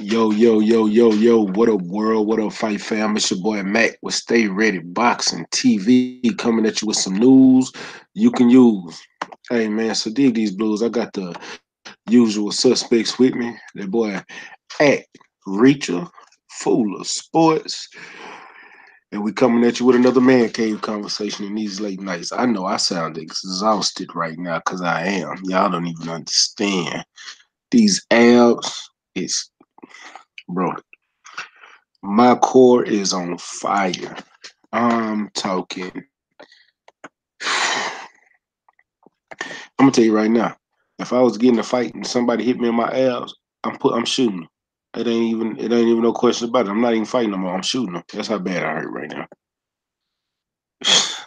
Yo, yo, yo, yo, yo, what up, world? What up, Fight Fam? It's your boy Mac with Stay Ready Boxing TV coming at you with some news you can use. Hey, man, so dig these blues. I got the usual suspects with me. That boy, Act, Reacher, Fool of Sports. And we coming at you with another man cave conversation in these late nights. I know I sound exhausted right now because I am. Y'all don't even understand. These abs, it's, bro, my core is on fire. I'm talking. I'm gonna tell you right now. If I was getting a fight and somebody hit me in my abs, I'm shooting them. It ain't even no question about it. I'm not even fighting no more. I'm shooting them. That's how bad I hurt right now.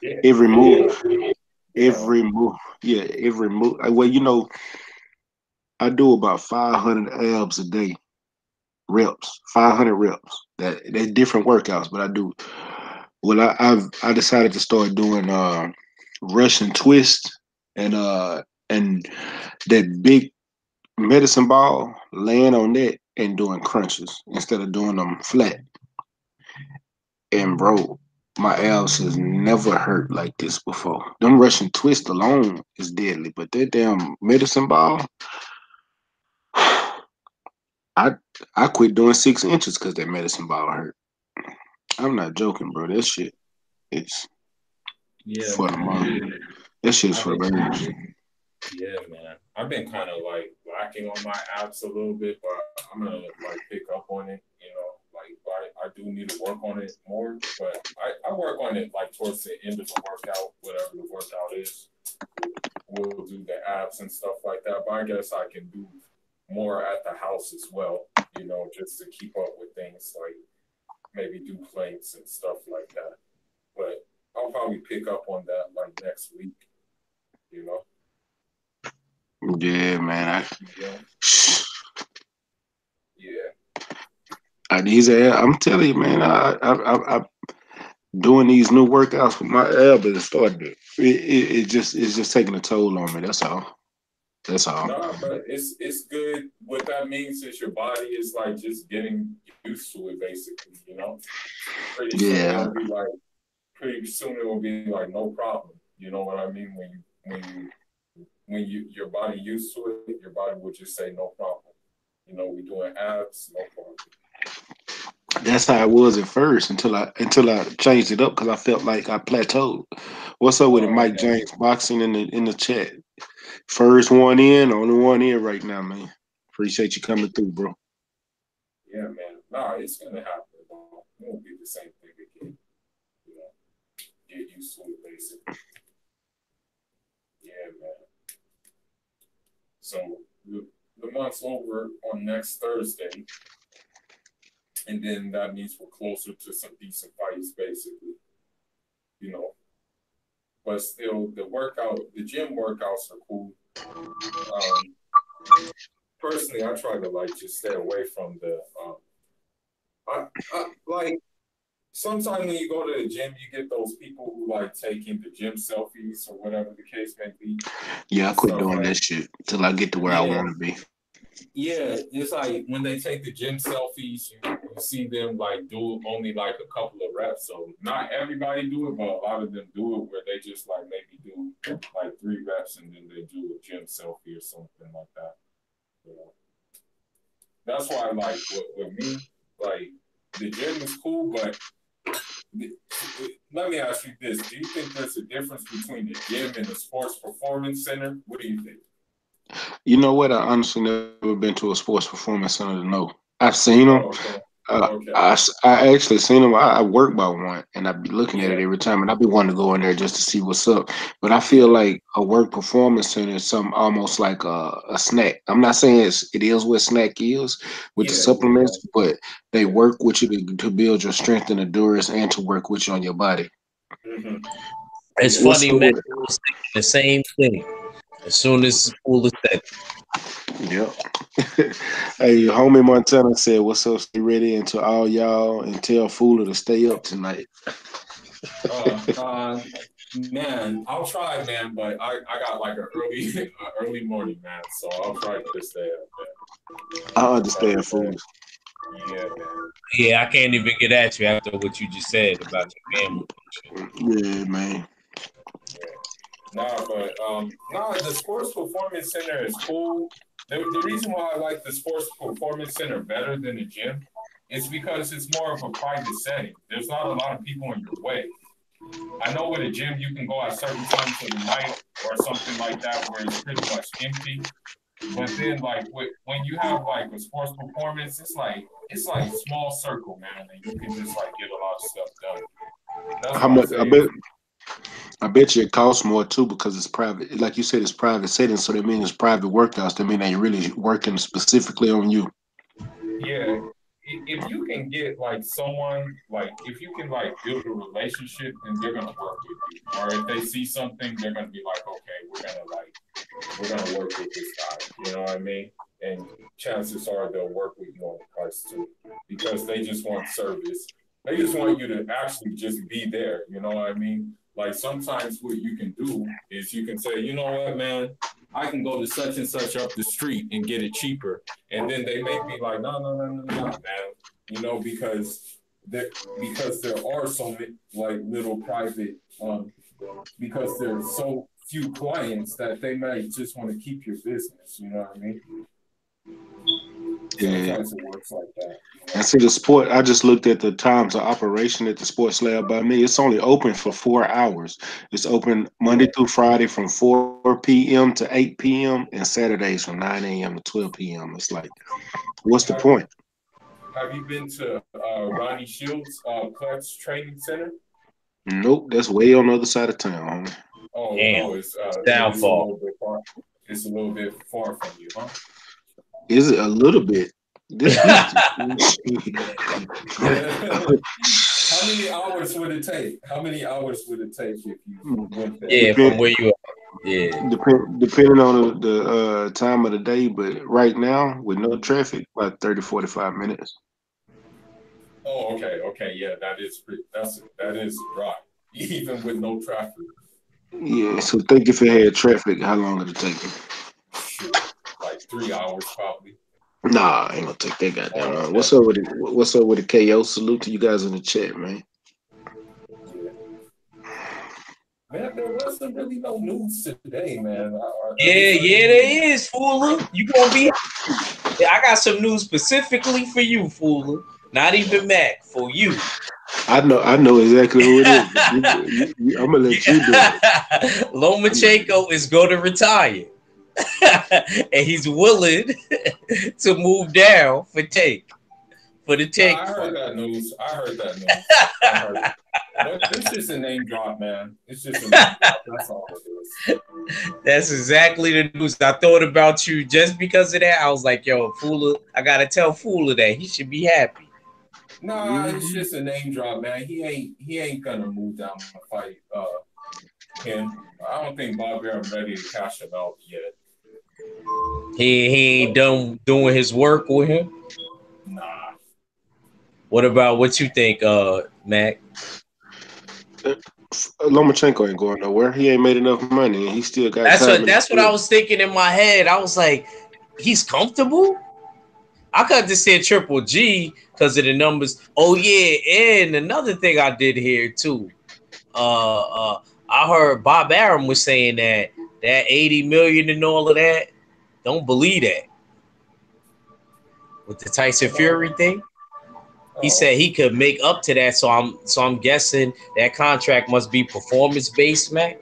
Yeah, Every yeah, move, yeah. yeah, every move. Well, I do about 500 abs a day, reps, 500 reps. They're different workouts, but I do. Well, I decided to start doing Russian twist and and that big medicine ball, laying on that and doing crunches instead of doing them flat. And bro, my abs has never hurt like this before. Them Russian twist alone is deadly, but that damn medicine ball, I I quit doing 6 inches because that medicine ball hurt. I'm not joking, bro. That shit is Yeah, for the man. money. That shit's I've for the been kind birds. of, yeah, man. I've been kind of like lacking on my abs a little bit, but I'm gonna like pick up on it. Like I do need to work on it more, but I work on it like towards the end of the workout, whatever the workout is. We'll do the abs and stuff like that. But I guess I can do more at the house as well. Just to keep up with things like maybe do planks and stuff like that. But I'll probably pick up on that like next week. You know. Yeah, man. Yeah. Yeah. I'm telling you, man. I doing these new workouts with my elbows started. It's just taking a toll on me. That's all. That's all. No, but it's good. What that means is your body is like just getting used to it, basically. Pretty soon Yeah, it'll be like, pretty soon it will be like no problem. You know what I mean? When your body used to it, your body will just say no problem. We doing abs, no problem. that's how it was at first until I changed it up because I felt like I plateaued. What's up with it, Oh, Mike okay. James boxing in the chat? First one in, only one in right now, man. Appreciate you coming through, bro. Yeah, man. Nah, it's gonna happen. It won't be the same thing again. You know, get used to it, basically. Yeah, man. So the month's over on next Thursday, and then that means we're closer to some decent fights, basically. You know, but still, the gym workouts are cool. Um, Personally, I try to like just stay away from the. I like sometimes when you go to the gym, you get those people who like taking the gym selfies or whatever the case may be Yeah, I and quit stuff doing like. that shit till I get to where I Yeah, want to be. yeah, it's like when they take the gym selfies, you see them like do only like a couple of reps. So not everybody do it, but a lot of them do it where they just like maybe do like 3 reps and then they do a gym selfie or something like that. You know, that's why like with me, like the gym is cool, but let me ask you this: do you think there's a difference between the gym and the sports performance center? What do you think? You know what? I honestly never been to a sports performance center to know. I've seen them. Oh, okay, okay, I actually seen them. I work by one, and I be looking at yeah, it every time, and I be wanting to go in there just to see what's up. But I feel yeah, like a work performance center is something almost like a snack. I'm not saying it is what snack is with the yeah, yeah, supplements, but they yeah. work with you to build your strength and endurance, and to work with you on your body. Mm-hmm. It's Yeah. What's funny, up man. with I was thinking the same thing. As soon as school is said, it? Yep. Hey, homie Montana said, "What's up? Stay ready, and to all y'all, and tell Fooler to stay up tonight." Uh, uh, Man, I'll try, man, but I got like an early early morning, man, so I'll try to stay up, man. I I'll try to understand, stay up. Fooler. Yeah, man. Yeah, I can't even get at you after what you just said about your family. Yeah, man. Nah, but nah, the Sports Performance Center is cool. The reason why I like the Sports Performance Center better than the gym is because it's more of a private setting. There's not a lot of people in your way. I know with a gym you can go at certain times of the night or something like that where it's pretty much empty. But then like when you have like a sports performance, it's like small circle, man, and you can just like get a lot of stuff done. That's How why I much? say it's I bet you it costs more too because it's private. Like you said, it's private settings, so that means it's private workouts. That mean they really working specifically on you. yeah. If you can get like someone like if you can like build a relationship, then they're gonna work with you. Or if they see something, they're gonna be like, okay, we're gonna work with this guy. You know what I mean? And chances are they'll work with you on price too, because they just want service. They just want you to actually just be there. You know what I mean? Like sometimes what you can do is you can say, you know what, man, I can go to such and such up the street and get it cheaper. And then they may be like, no, no, no, no, no, man. You know, because there are so many like little private because there's so few clients that they might just want to keep your business. You know what I mean? Yeah. Sometimes it works like that. I see the sport. I just looked at the times of operation at the sports lab by me. It's only open for 4 hours. It's open Monday Yeah. through Friday from 4 p.m. to 8 p.m. and Saturdays from 9 a.m. to 12 p.m. It's like, what's the Have point? Have you been to Ronnie Shields' Plex Training Center? Nope, that's way on the other side of town, homie. Oh, Damn, oh, it's a downfall. little bit far. It's a little bit far from you, huh? Is it a little bit? This How many hours would it take? How many hours would it take if you went there? Yeah, depend, from where you are. Yeah. depending on the time of the day, but right now with no traffic, about 30, 45 minutes. Oh, okay, okay, yeah, that is dry, even with no traffic. Yeah, so think if it had traffic, how long would it take you? Shoot, like 3 hours probably. Nah, I ain't gonna take that goddamn Oh, long. okay, What's up with the KO? Salute to you guys in the chat, man. yeah. Man, there wasn't really no news today, man. Are Yeah, there yeah, any? there is, Fooler. You gonna be happy. Yeah, I got some news specifically for you, Fooler. Not even Mac, for you. I know exactly who it is. But I'm gonna let you do it. Lomachenko is going to retire. And he's willing to move down for the Nah, take I heard fight. that news. I heard that news. I heard it. But it's just a name drop, man. It's just a name drop. That's all it is. That's exactly the news. I thought about you just because of that. I was like, yo, Fooler, I gotta tell Fooler that he should be happy. Nah, it's just a name drop, man. He ain't gonna move down and fight him. I don't think Bob Arum ready to cash him out yet. He ain't done doing his work with him. Nah. What about what you think, Mac? Lomachenko ain't going nowhere. He ain't made enough money, and he still got time in the That's what I field. was thinking in my head. I was like, he's comfortable. I could have just said Triple G because of the numbers. Oh yeah, and another thing I did hear too. I heard Bob Arum was saying that 80 million and all of that. Don't believe that with the Tyson Oh, Fury thing. He oh, said he could make up to that. So I'm guessing that contract must be performance based, Mac.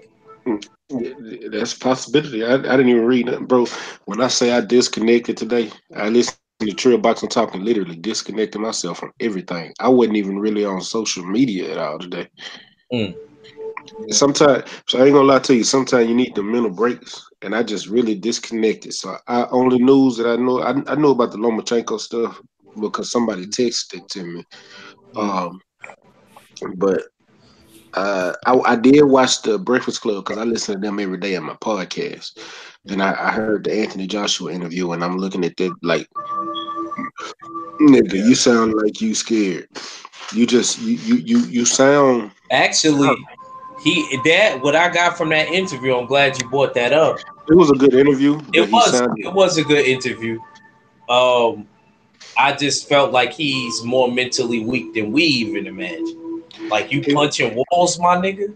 That's a possibility. I didn't even read nothing, bro. When I say I disconnected today, I listened to Trill Box and Talking, literally disconnected myself from everything. I wasn't even really on social media at all today. Mm. yeah. Sometimes, so I ain't gonna lie to you. Sometimes you need the mental breaks, and I just really disconnected. So I only news that I know about the Lomachenko stuff because somebody texted it to me. Mm. Um, but I did watch the Breakfast Club because I listen to them every day on my podcast, and I heard the Anthony Joshua interview, and I'm looking at that like, nigga, you Yeah. sound like you scared. You just you sound. Actually, what I got from that interview, I'm glad you brought that up. It was a good interview, but he sounded. It was a good interview. Um, I just felt like he's more mentally weak than we even imagine. Like you punching walls, my nigga.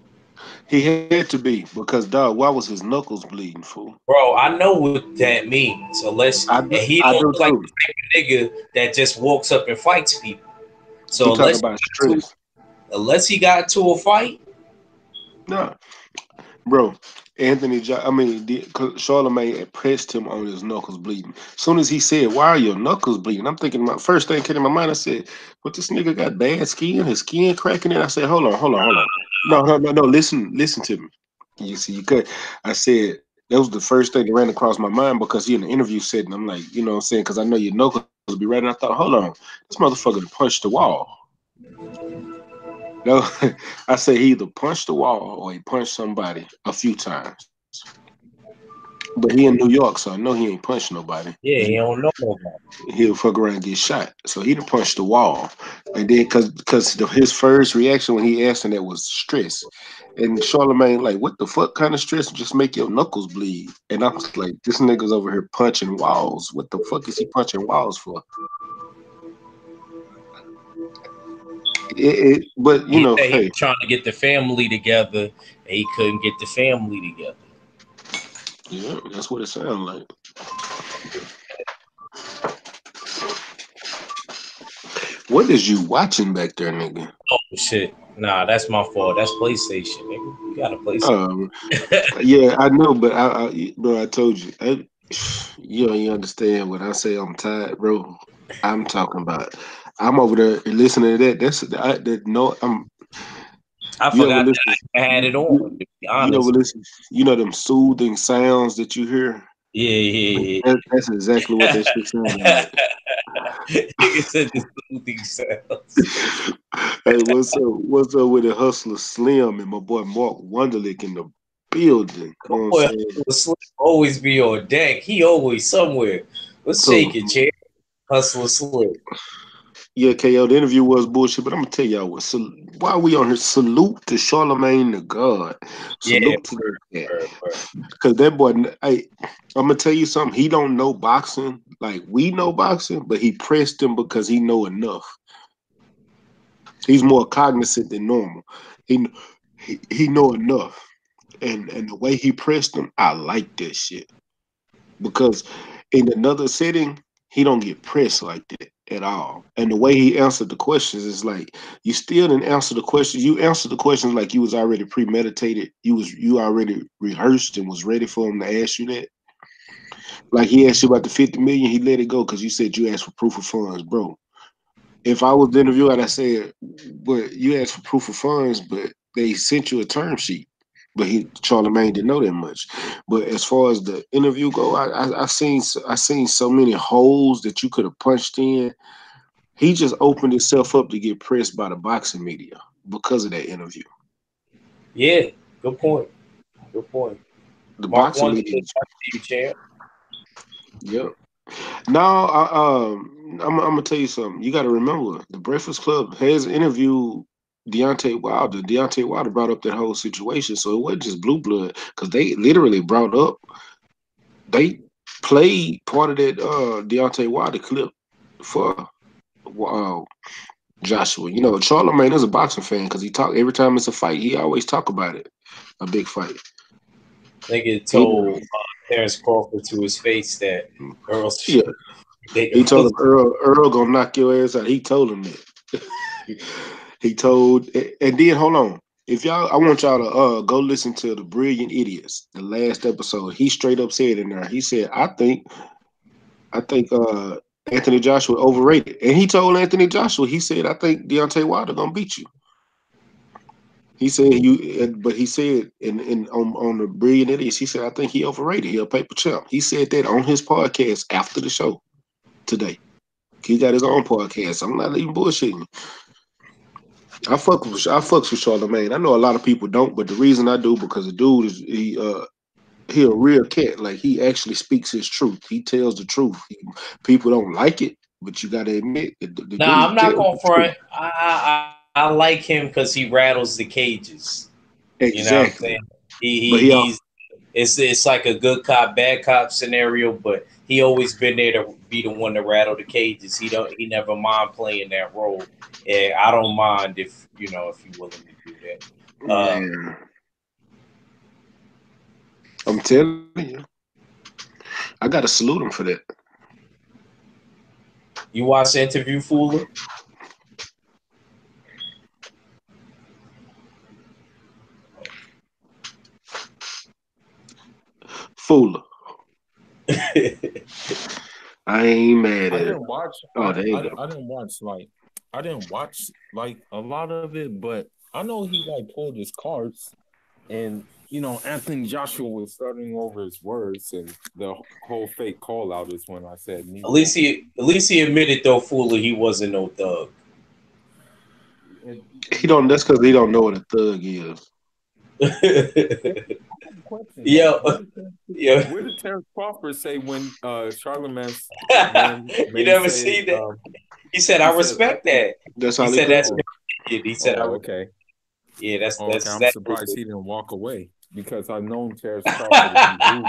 He had to be because dog, why was his knuckles bleeding, fool? Bro, I know what that means. Unless and he I don't do look like too. the type of nigga that just walks up and fights people. He So talking about stress. unless he got into a fight, No, bro. Charlemagne pressed him on his knuckles bleeding. Soon as he said, "Why are your knuckles bleeding?" I'm thinking my first thing came in my mind. I said, "What this nigga got bad skin? His skin cracking?" And I said, "Hold on. No. Listen to me. You see, you could." I said that was the first thing that ran across my mind because he in the interview setting. I'm like, you know what I'm saying? Because I know your knuckles be red. And I thought, hold on, this motherfucker punched the wall. No, I say he either punched the wall or he punched somebody a few times. But he in New York, so I know he ain't punched nobody. yeah, he don't know nobody. He'll fuck around and get shot. So he done punched the wall. And then because his first reaction when he asked him that was stress. And Charlemagne, like, what the fuck kind of stress just make your knuckles bleed? And I was like, this nigga's over here punching walls. What the fuck is he punching walls for? But you He know, said he hey, was trying to get the family together and he couldn't get the family together. yeah, that's what it sounds like. What is you watching back there, nigga? Oh shit. Nah, that's my fault. That's PlayStation, nigga. You got a PlayStation. Um, yeah, I know, but bro, I told you, you don't even understand when I say I'm tired, bro. I'm talking about. I'm over there listening to that. That no. I You ever forgot listen? that I had it on, to be You ever honest. listen? You know them soothing sounds that you hear. Yeah, yeah, That's exactly what that shit sounded like. yeah. Nigga said the soothing sounds. Hey, what's up? What's up with the hustler Slim and my boy Mark Wonderlick in the building? You know what I'm Boy, saying? Hustler Slim always be on deck. He always somewhere. Let's So shake it, chair. Hustler Slim. yeah, KO, the interview was bullshit, but I'm gonna tell y'all what. So why we on here? Salute to Charlemagne the God. Yeah, Salute to that. word. Cause that boy, hey, I'm gonna tell you something. He don't know boxing like we know boxing, but he pressed him because he know enough. He's more cognizant than normal. He he know enough, and the way he pressed him, I like that shit because in another setting, he don't get pressed like that at all. And the way he answered the questions is like you still didn't answer the questions. You answered the questions like you was already premeditated. You already rehearsed and was ready for him to ask you that. Like he asked you about the 50 million, he let it go because you said you asked for proof of funds, bro. If I was the interviewer, I'd say, but you asked for proof of funds, but they sent you a term sheet. But Charlemagne didn't know that much. But as far as the interview go, I seen so many holes that you could have punched in. He just opened himself up to get pressed by the boxing media because of that interview. Yeah, good point. Good point. The Mark boxing Wonder, media, back to you, champ. yep. Now, I'm gonna tell you something. You got to remember, the Breakfast Club has interviewed Deontay Wilder. Deontay Wilder brought up that whole situation, so it wasn't just blue blood because they literally brought up, they played part of that Deontay Wilder clip for uh, Joshua. You know, Charlemagne is a boxing fan because he talk every time it's a fight. He always talk about it, a big fight. Nigga He, told Terrence Crawford to his face that Earl's yeah, he told ridiculous. him Earl gonna knock your ass out. He told him that. He told, and then hold on. If y'all, I want y'all to go listen to the Brilliant Idiots, the last episode. He straight up said in there. He said, I think Anthony Joshua overrated," and he told Anthony Joshua, he said, "I think Deontay Wilder gonna beat you." He said but he said in on the Brilliant Idiots, he said, "I think he overrated. He a paper champ." He said that on his podcast after the show today. He got his own podcast. I'm not even bullshitting. I fucks with Charlemagne. I know a lot of people don't, but the reason I do because the dude is he a real cat. Like he actually speaks his truth. He tells the truth. People don't like it, but you got to admit the Nah, dude I'm not tells going the truth. front. I like him because he rattles the cages. You know what I'm saying? Exactly. He, But he he he's also it's like a good cop, bad cop scenario, but he always been there to be the one to rattle the cages. He never mind playing that role. And I don't mind if if you're willing to do that. Man, I'm telling you, I gotta salute him for that. You watch the interview, Fuller? Fuller. I ain't mad I at it. didn't watch. Oh, there you go. I didn't watch like a lot of it, but I know he like pulled his cards, and Anthony Joshua was starting over his words, and the whole fake call out is when I said Negro. At least he admitted though, Fuller, he wasn't no thug. That's because he don't know what a thug is. Question, Yo, what did Terrence Crawford say when Charlamagne you never seen that? He said, "I respect that." That's He all said, "That's." does. He said, okay. Yeah, that's Okay, that's I'm that. surprised he didn't walk away because I've known Terrence Crawford to be rude.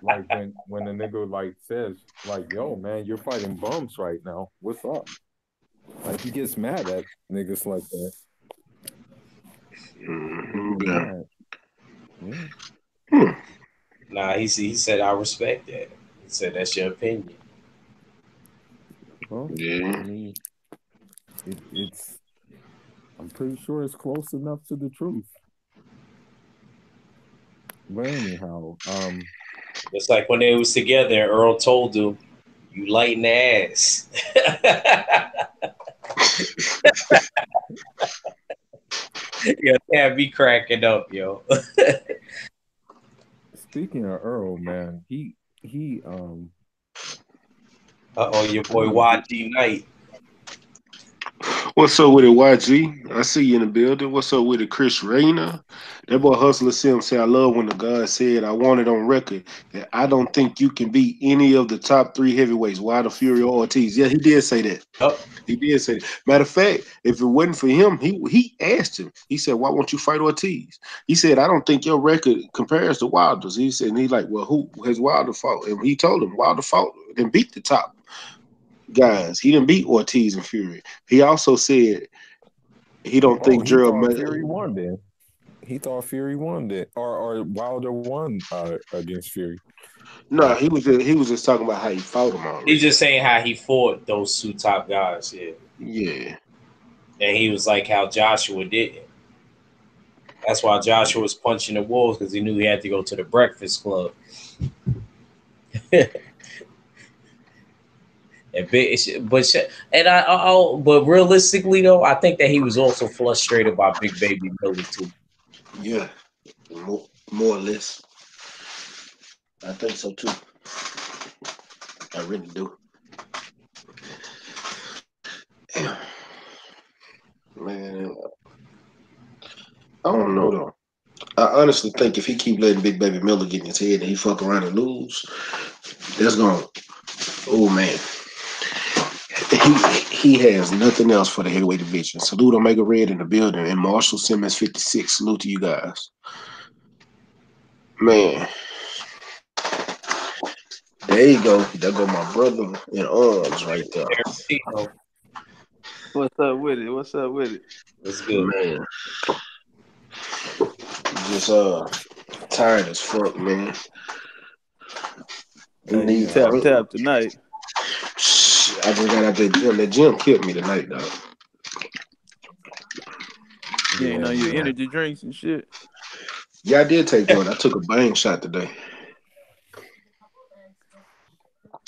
Like when a nigga like says like, "Yo, man, you're fighting bums right now. What's up?" Like he gets mad at niggas like that. Yeah. Nah, he said, "I respect that." He said, "That's your opinion." Well, Yeah. I mean, it's. I'm pretty sure it's close enough to the truth. But anyhow, It's like when they was together, and Earl told him, "You light in the ass." Yo, can't be cracking up, yo. speaking of Earl, man, he Your boy YG Knight. What's up with it, YG? I see you in the building. What's up with it, Chris Rayner? That boy Hustler Sim say, I love when the God said, I want it on record that I don't think you can beat any of the top 3 heavyweights, Wilder, Fury, or Ortiz. Yeah, he did say that. Oh. He did say that. Matter of fact, if it wasn't for him, he asked him. He said, why won't you fight Ortiz? He said, I don't think your record compares to Wilder's. He said, and he's like, well, who has Wilder fought? And he told him Wilder fought and beat the top guys. He didn't beat Ortiz and Fury. He also said he don't think Gerald Fury won then. He thought Fury won it, or Wilder won against Fury. No, he was just talking about how he fought him already. He's just saying how he fought those 2 top guys. Yeah. Yeah. And he was like how Joshua didn't. That's why Joshua was punching the walls because he knew he had to go to the Breakfast Club. But realistically though, I think that he was also frustrated by Big Baby Miller too. Yeah, more or less. I think so too. I really do. Man, I don't know though. I honestly think if he keep letting Big Baby Miller get in his head and he fuck around and lose, that's gonna. Oh man, he has nothing else for the heavyweight division. Salute Omega Red in the building and Marshall Simmons 56. Salute to you guys. Man, there you go. There go my brother in arms right there. What's up with it? What's up with it? What's good, man? Just tired as fuck, man. Hey, tap tonight. I just got out that gym. That gym killed me tonight, though. You ain't on your energy drinks and shit. Yeah, I did take one. I took a bang shot today.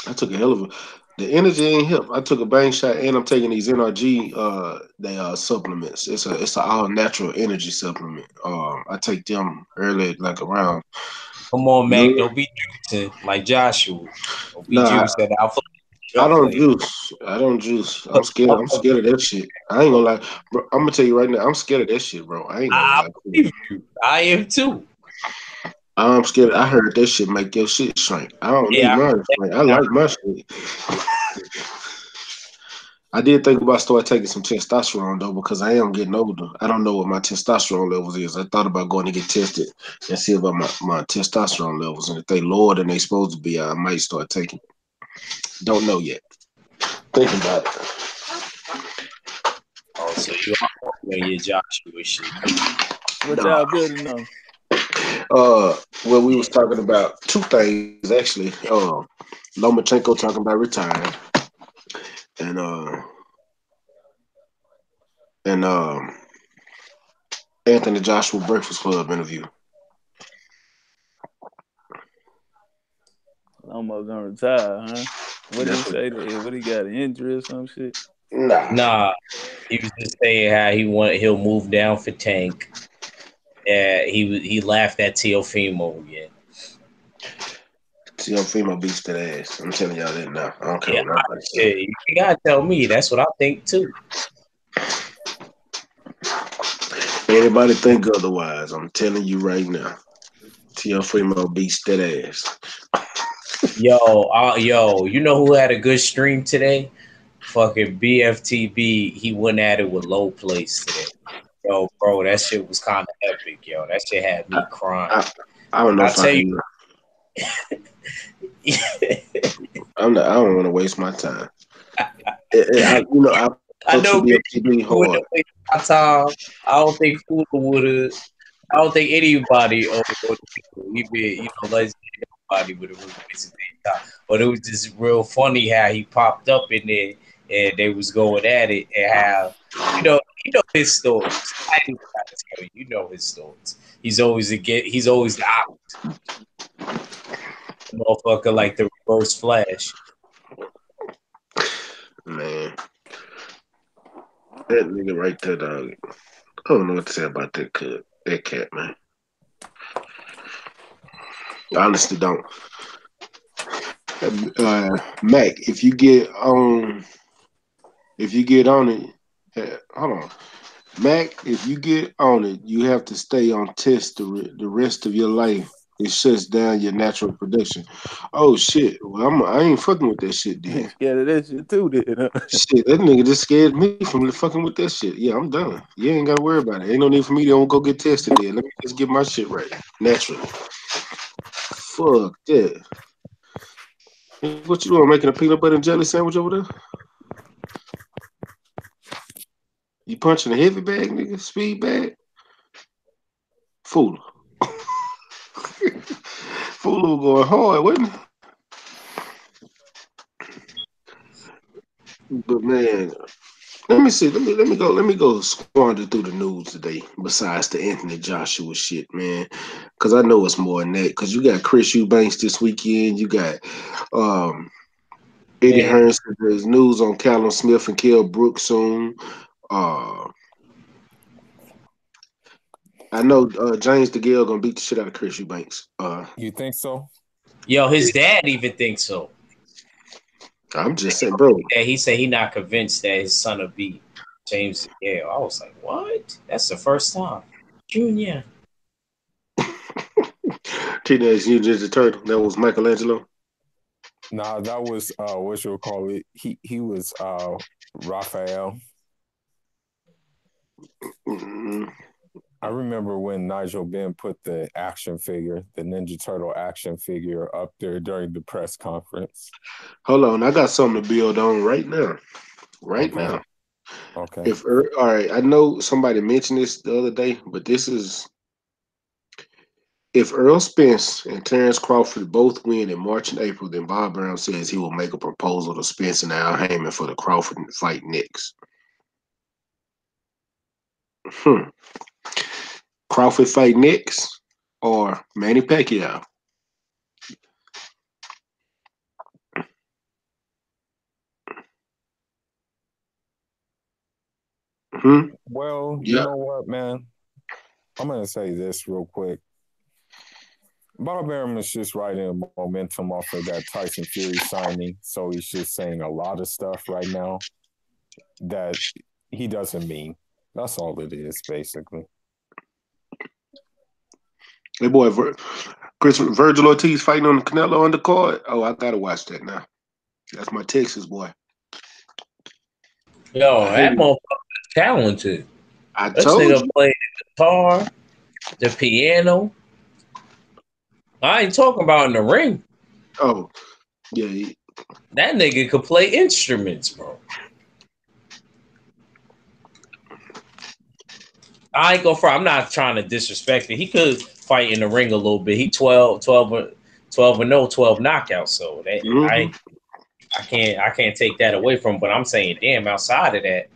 I took a hell of a. The energy ain't help. I took a bang shot, and I'm taking these NRG. They are supplements. It's an all natural energy supplement. I take them early, like around. Come on, Mac. Don't be juicing like Joshua. Don't be juicing. I don't juice. I don't juice. I'm scared. I'm scared of that shit. I ain't gonna lie, bro. I'm gonna tell you right now. I'm scared of that shit, bro. I ain't gonna lie. I am too. I'm scared. I heard that shit make your shit shrink. I don't need mine shrink. I like my shit. I did think about start taking some testosterone though because I am getting older. I don't know what my testosterone levels is. I thought about going to get tested and see about my testosterone levels, and if they lower than they supposed to be, I might start taking. Don't know yet. Thinking about it. Oh, so you are doing your Joshua shit. What Nah. y'all building on? Well, we was talking about two things actually. Lomachenko talking about retiring, and and Anthony Joshua Breakfast Club interview. Almost gonna retire, huh? What did he say? What he got, an injury or some shit? Nah, he was just saying how he'll move down for Tank. Yeah, he laughed at Teofimo again. Teofimo beats that ass. I'm telling y'all that now. I don't care Yeah, what nobody says. you gotta tell me. That's what I think too. Anybody think otherwise? I'm telling you right now. Teofimo beats that ass. Yo, you know who had a good stream today? Fucking BFTB. He went at it with low place today. Yo, bro, that shit was kind of epic. Yo, that shit had me crying. I don't know I'll if tell I you. can. I don't want to waste my time. I I go to know BFTB wouldn't hard. waste my time. I don't think Fuller would have. I don't think anybody let's nobody would have wasted their time. But it was just real funny how he popped up in there and they was going at it and how you know his stories. I ain't gotta tell you, you know his stories. He's always the motherfucker like the reverse flash. Man, that nigga right there, dog. I don't know what to say about that cat, man. I honestly don't. Mac, if you get on it, hold on. Mac, if you get on it, you have to stay on test the rest of your life. It shuts down your natural production. Oh shit! Well, I ain't fucking with that shit then. Scared of that shit too, then. Huh? Shit, that nigga just scared me from fucking with that shit. Yeah, I'm done. You ain't gotta worry about it. Ain't no need for me to go get tested then. Let me just get my shit right naturally. Fuck that. What you doing? Making a peanut butter and jelly sandwich over there? You punching a heavy bag, nigga? Speed bag? Fool. Fool going hard, wasn't it? But man, let me see. Let me go squander through the news today. Besides the Anthony Joshua shit, man, because I know it's more than that. Because you got Chris Eubanks this weekend. You got um, Eddie Man, Hearn. There's news on Callum Smith and Kell Brooks soon. Uh, I know James DeGale gonna beat the shit out of Chris Eubanks. You think so? yo, his dad even thinks so. I'm just saying, bro. Yeah, he said he not convinced that his son will beat James Gale. I was like, what? That's the first time. Junior. Teenage Mutant Ninja Turtle. That was Michelangelo. Nah, that was what you'll call it. He was Raphael. Mm-mm. I remember when Nigel Ben put the action figure, the Ninja Turtle action figure, up there during the press conference. Hold on, I got something to build on right now. Right Okay. now. Okay. All right, I know somebody mentioned this the other day, but this is if Earl Spence and Terrence Crawford both win in March and April, then Bob Brown says he will make a proposal to Spence and Al Heyman for the Crawford fight next. Crawford fight next or Manny Pacquiao? Well, you Yeah. know what, man? I'm gonna say this real quick. Bob Arum is just riding momentum off of that Tyson Fury signing, so he's just saying a lot of stuff right now that he doesn't mean. That's all it is, basically. Hey boy, Virgil Ortiz fighting on the Canelo undercard. Oh, I gotta watch that now. That's my Texas boy. Yo, I that hate. motherfucker is talented. I This told nigga you. played the guitar, the piano. I ain't talking about in the ring. Oh, yeah. That nigga could play instruments, bro. I ain't go for. I'm not trying to disrespect it. He could fight in the ring a little bit. He 12 and 0, 12 knockouts. So that Mm-hmm. I can't take that away from him. But I'm saying, damn, outside of that,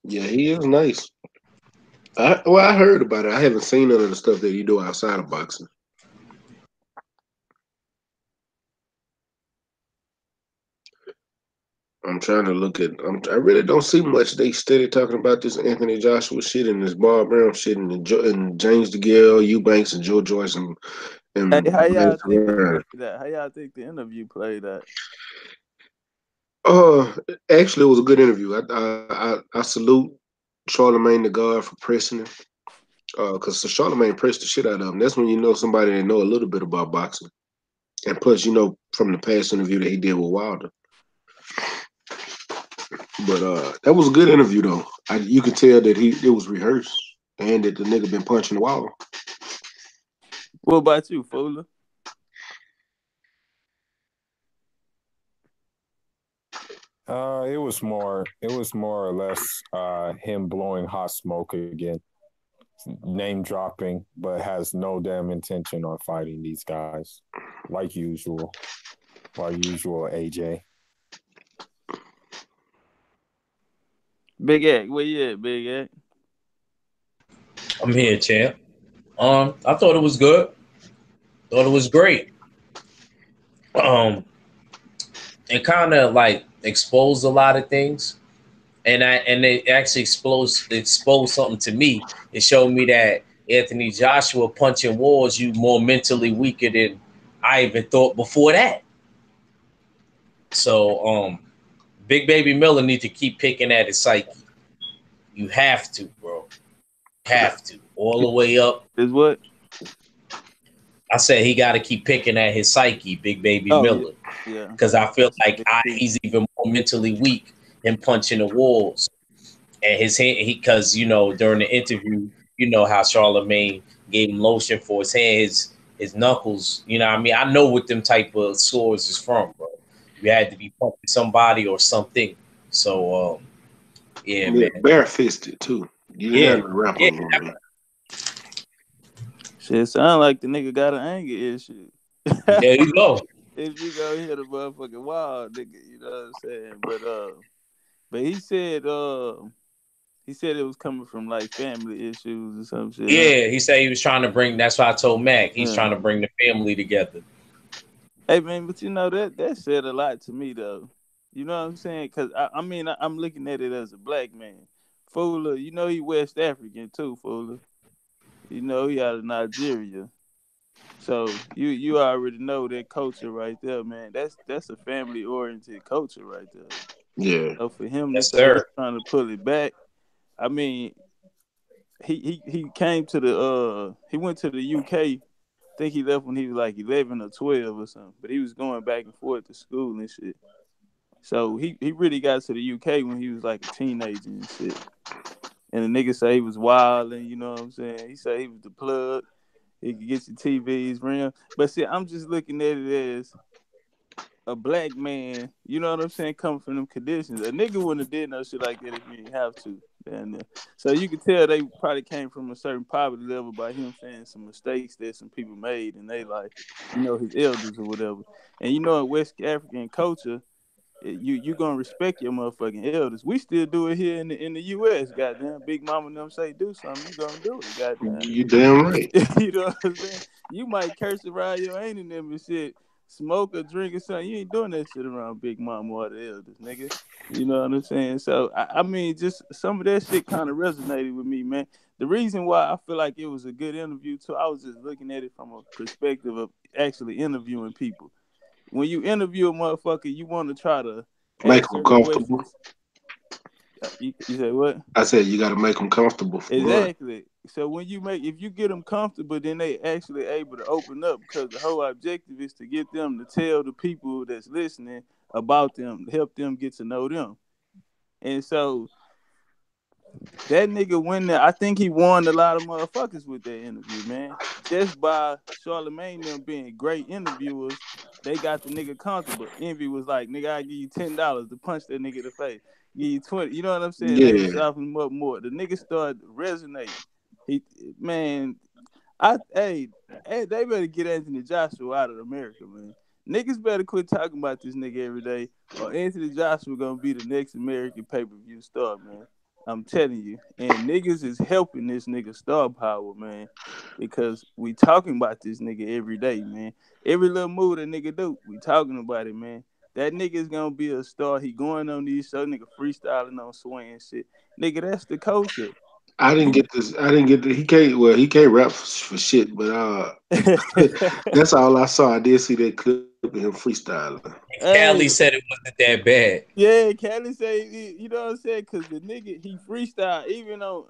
Yeah, he is nice. I heard about it. I haven't seen none of the stuff that he do outside of boxing. I'm trying to look at. I really don't see much. They steady talking about this Anthony Joshua shit and this Bob Brown shit and James DeGale, Eubanks, and Joe Joyce Hey, and how y'all Lance think it Ryan. played out? How y'all think the interview played out? Uh, Actually, it was a good interview. I salute Charlemagne the God for pressing it. Because Charlemagne pressed the shit out of him. That's when you know somebody that know a little bit about boxing. And plus, you know from the past interview that he did with Wilder. But that was a good interview though. You could tell that it was rehearsed and that the nigga been punching the wall. What about you, Fuller? It was more or less him blowing hot smoke again, name dropping, but has no damn intention on fighting these guys, like usual. Like usual, AJ. Big Egg, where you at, Big Egg? I'm here, champ. I thought it was good. Thought it was great. Um, it kind of like exposed a lot of things, and it actually exposed something to me. It showed me that Anthony Joshua punching walls, you more mentally weaker than I even thought before that. So, Big Baby Miller need to keep picking at his psyche. You have to, bro. Have to all the way up. Is what? I said he got to keep picking at his psyche, Big Baby Oh yeah, Miller, yeah. because I feel That's a like big thing. he's even more mentally weak in punching the walls. And his hand, because you know during the interview, you know how Charlemagne gave him lotion for his hand, his knuckles. You know what I mean? I know what them type of sores is from, bro. You had to be punching somebody or something. So, yeah, Yeah, man. barefisted too. You didn't have Yeah, no rap yeah. on him, man. Shit, sound like the nigga got an anger issue. There you go. If you go hit a motherfucking wall, nigga, you know what I'm saying? But he said it was coming from like family issues or some shit, huh? Yeah, he said he was trying to bring. That's why I told Mac he's Yeah. trying to bring the family together. Hey man, but you know that said a lot to me though. You know what I'm saying? Cause I mean I'm looking at it as a black man. Fuller, you know he West African too, Fuller. You know he out of Nigeria. So you already know that culture right there, man. That's a family oriented culture right there. Yeah, So for him to Yes, say he's sir. trying to pull it back, I mean, he came to the he went to the UK. I think he left when he was like 11 or 12 or something. But he was going back and forth to school and shit. So he really got to the UK when he was like a teenager and shit. And the nigga say he was wild and you know what I'm saying? He said he was the plug. He could get your TVs rim. But see, I'm just looking at it as a black man, you know what I'm saying, coming from them conditions. A nigga wouldn't have did no shit like that if he didn't have to. Down there. So you could tell they probably came from a certain poverty level by him saying some mistakes that some people made in their life, you know, his elders or whatever. And you know, in West African culture, you gonna respect your motherfucking elders. We still do it here in the US, goddamn. Big mama and them say do something, you gonna do it, goddamn. you damn right. You know what I'm saying? You might curse around your ain't in them and shit, smoke or drink or something. You ain't doing that shit around Big Mama or the elders, nigga. You know what I'm saying? So I mean, just some of that shit kind of resonated with me, man. The reason why I feel like it was a good interview too, I was just looking at it from a perspective of actually interviewing people. When you interview a motherfucker, you want to try to Make ask them certain comfortable. questions. You say what? I said you got to make them comfortable for one. Exactly. So when if you get them comfortable, then they actually able to open up because the whole objective is to get them to tell the people that's listening about them, help them get to know them. And so that nigga went there. I think he won a lot of motherfuckers with that interview, man. Just by Charlamagne them being great interviewers, they got the nigga comfortable. Envy was like, nigga, I give you $10 to punch that nigga in the face. Give you 20. You know what I'm saying? They was Yeah. softening him up more. The nigga started resonating. He, man, hey, they better get Anthony Joshua out of America, man. Niggas better quit talking about this nigga every day, or Anthony Joshua gonna be the next American pay-per-view star, man. I'm telling you. And niggas is helping this nigga star power, man. Because we talking about this nigga every day, man. Every little move that nigga do, we talking about it, man. That nigga is gonna be a star. He going on these shows, nigga freestyling on swing and shit. Nigga, that's the culture. I didn't You get this. I didn't get the. He can't. Well, he can't rap for shit. But that's all I saw. I did see that clip of him freestyling. Callie Hey, said it wasn't that bad. yeah, Kelly say, you know what I'm saying? Because the nigga, he freestyle even on,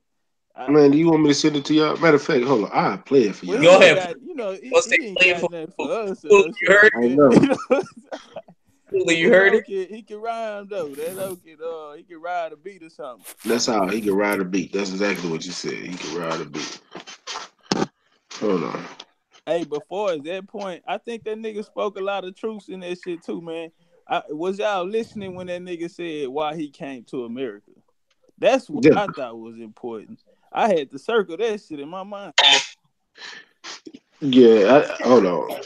Man, do you want me to send it to y'all? Matter of fact, hold on. I'll play it for well, he Go y'all. ain't ahead. got, you know, What's that he ain't play got for? nothing for us or Cool, no you shit heard like I it? that. know. You know what I'm saying? Cool, you That heard hoe it? he can rhyme though. That hoe he can ride a beat or something. That's how he can ride a beat. That's exactly what you said. He can ride a beat. Hold on. Hey, before at that point, I think that nigga spoke a lot of truths in that shit too, man. Was y'all listening when that nigga said why he came to America? That's what Yeah. I thought was important. I had to circle that shit in my mind. Yeah. Hold on.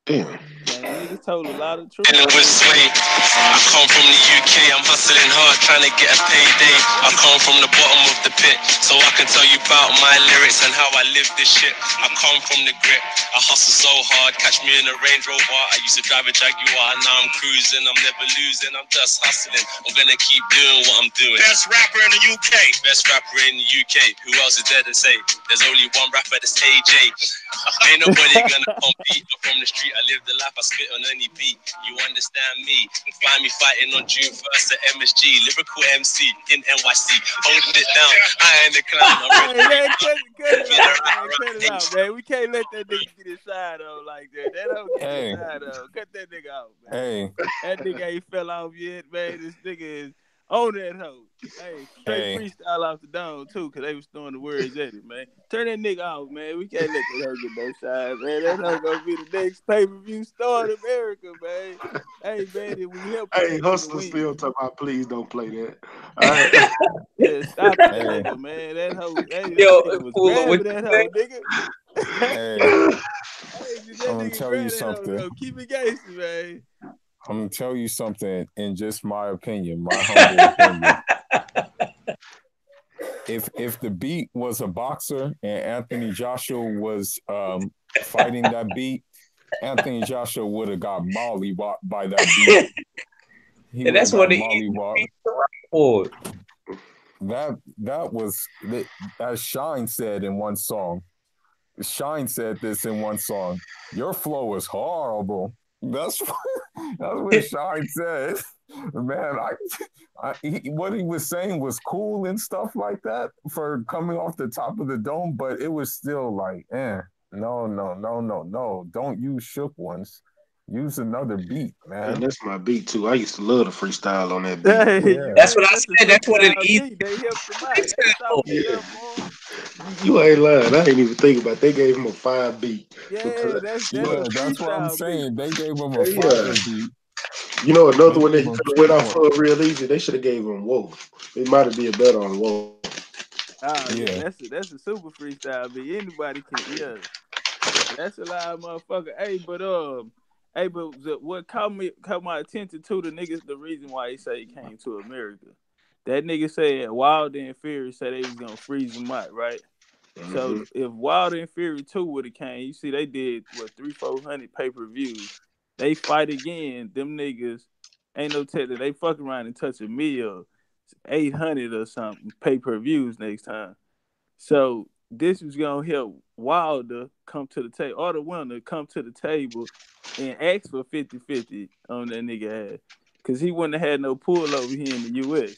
Damn. Man, that nigga told a lot of truth. With sway. I come from the UK, I'm hustling hard, trying to get a payday. I come from the bottom of the pit, so I can tell you about my lyrics and how I live this shit. I come from the grit, I hustle so hard, catch me in a Range Rover. I used to drive a Jaguar, now I'm cruising, I'm never losing, I'm just hustling. I'm gonna keep doing what I'm doing. Best rapper in the UK. Best rapper in the UK. Who else is there to say? There's only one rapper, that's AJ. Ain't nobody gonna compete. I'm from the street, I live the life, I spit on any beat. You understand me? Find me fighting on June 1st at MSG, lyrical MC in NYC, holding it down. I ain't the clown. Hey man, cut it out, man. Cut it out, man. We can't let that nigga get his side on like that. That don't get his Hey, side on. Cut that nigga out, man. hey, That nigga ain't fell off yet, man. This nigga is on that hoe. Hey, straight hey, freestyle off the dome too, cause they was throwing the words at it, man. Turn that nigga off, man. We can't let that hoe get no shine, man. That hoe gonna be the next pay-per-view star in America, man. Hey, man, if we helping Hey, that nigga Hustler win. still talking about please don't play that. All right. Yeah, stop that hey, nigga, man. That hoe, hey, that Yo, nigga was Cooler, what grabbing that you hoe, say? nigga. hey. Hey, did I'm that gonna nigga tell you grab that hoe, something. though? Keep it gangster, man. I'm gonna tell you something in just my opinion, my humble opinion. If the beat was a boxer and Anthony Joshua was fighting that beat, Anthony Joshua would have got mollywopped by that beat. He And would have that's what got the mollywopped. for. That was, as Shine said in one song. Shine said this in one song. Your flow is horrible. That's what Shine said. Man, what he was saying was cool and stuff like that for coming off the top of the dome, but it was still like, no. Don't use shook ones. Use another beat, And man. that's my beat too. I used to love the freestyle on that beat. Hey, Yeah. you That's what heard? I That's a said. That's super what an style easy beat. They helped him out. They softened it Yeah. up for him. You ain't lying. I ain't even think about it. They gave him a 5 beat. Yeah, that's Yeah, a that's what I'm freestyle beat. saying. They gave him a Yeah. fire beat. You know another They one that gave he him could have went two off points. for real easy. They should have gave him Whoa. It might have been better on Whoa. Oh yeah, Yeah. that's a super freestyle beat. Anybody can, yeah. That's a loud motherfucker. Hey, but what caught my attention to the niggas, the reason why he say he came to America. That nigga said Wilder and Fury said they was gonna freeze him out, right? So Mm-hmm. if Wilder and Fury 2 would have came, you see they did what 300-400 pay-per-views. They fight again, them niggas ain't no telling. They fuck around and touch a meal, 800 or something pay-per-views next time. So this was gonna help Wilder come to the table, or the winner come to the table and ask for 50-50 on that nigga ass. Cause he wouldn't have had no pull over here in the US.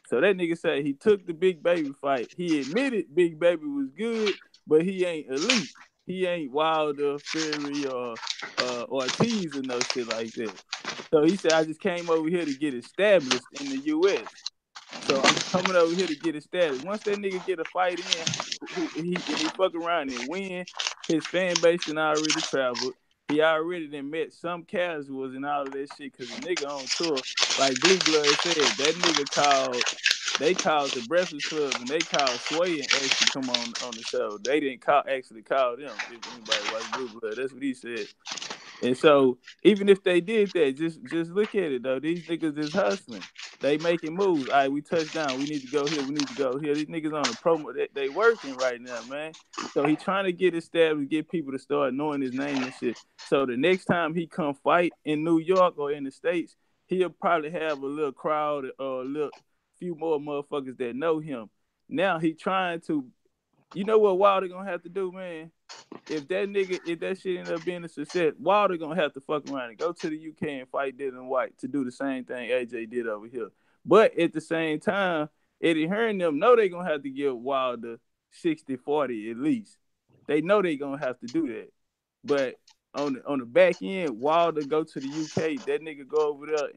So that nigga said he took the Big Baby fight. He admitted Big Baby was good, but he ain't elite. He ain't Wilder, Fury, or Ortiz or no shit like that. So he said, I just came over here to get established in the US. So I'm coming over here to get his status. Once that nigga get a fight in, he fuck around and win, his fan base done already traveled. He already done met some casuals and all of that shit because the nigga on tour, like Blue Blood said, that nigga they called the Breakfast Club and they called Sway and actually come on the show. They didn't actually call them. If anybody watched Blue Blood, that's what he said. And so even if they did that, just look at it though. These niggas is hustling. They making moves. All right, we touched down. We need to go here. We need to go here. These niggas on the promo. They working right now, man. So he trying to get established, get people to start knowing his name and shit. So the next time he come fight in New York or in the States, he'll probably have a little crowd or a little few more motherfuckers that know him. Now he trying to, you know what Wilder gonna have to do, man? If that shit end up being a success, Wilder gonna have to fuck around and go to the UK and fight Dylan White to do the same thing AJ did over here. But at the same time, Eddie Hearn them know they gonna have to give Wilder 60-40 at least. They know they gonna have to do that. But on the back end, Wilder go to the UK, that nigga go over there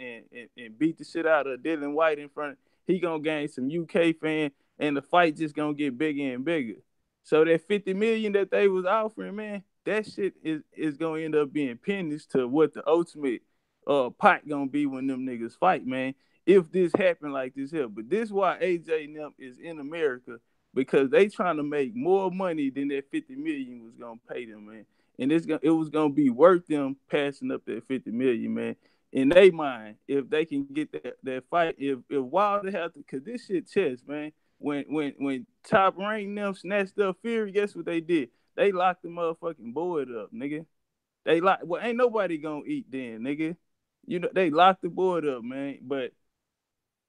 and beat the shit out of Dylan White in front. He gonna gain some UK fan, and the fight just gonna get bigger and bigger. So that 50 million that they was offering, man, that shit is gonna end up being pennies to what the ultimate pot gonna be when them niggas fight, man. If this happen like this here. But this why AJ and them is in America, because they trying to make more money than that 50 million was gonna pay them, man. And it was gonna be worth them passing up that 50 million, man. In their mind, if they can get that fight, if Wilder have to, cause this shit chess, man. When Top Rank them snatched up Fury, guess what they did? They locked the motherfucking board up, nigga. Ain't nobody gonna eat then, nigga. You know, they locked the board up, man. But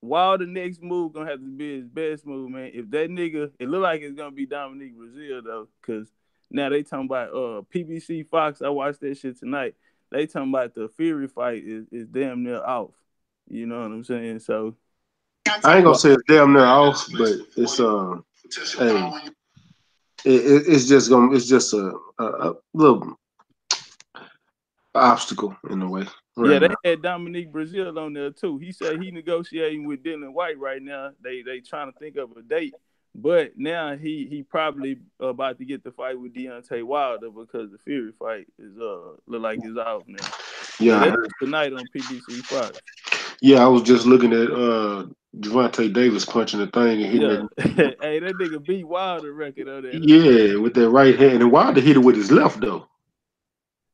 Wilder next move gonna have to be his best move, man. If that nigga, it look like it's gonna be Dominique Brazil though, cause now they talking about PBC Fox. I watched that shit tonight. They talking about the Fury fight is damn near off. You know what I'm saying? So I ain't gonna say it's damn near off, but it's hey, it's just a little obstacle in the way. Yeah, Right they now. had Dominique Brazil on there too. He said he negotiating with Dylan White right now. They trying to think of a date, but now he probably about to get the fight with Deontay Wilder because the Fury fight is look like it's out now. Yeah, But that's tonight on PBC Fox. yeah. I was just looking at Javante Davis punching the thing and hitting Yeah, it. hey, that nigga beat Wilder record on that. Yeah, with that right hand, and Wilder hit it with his left though.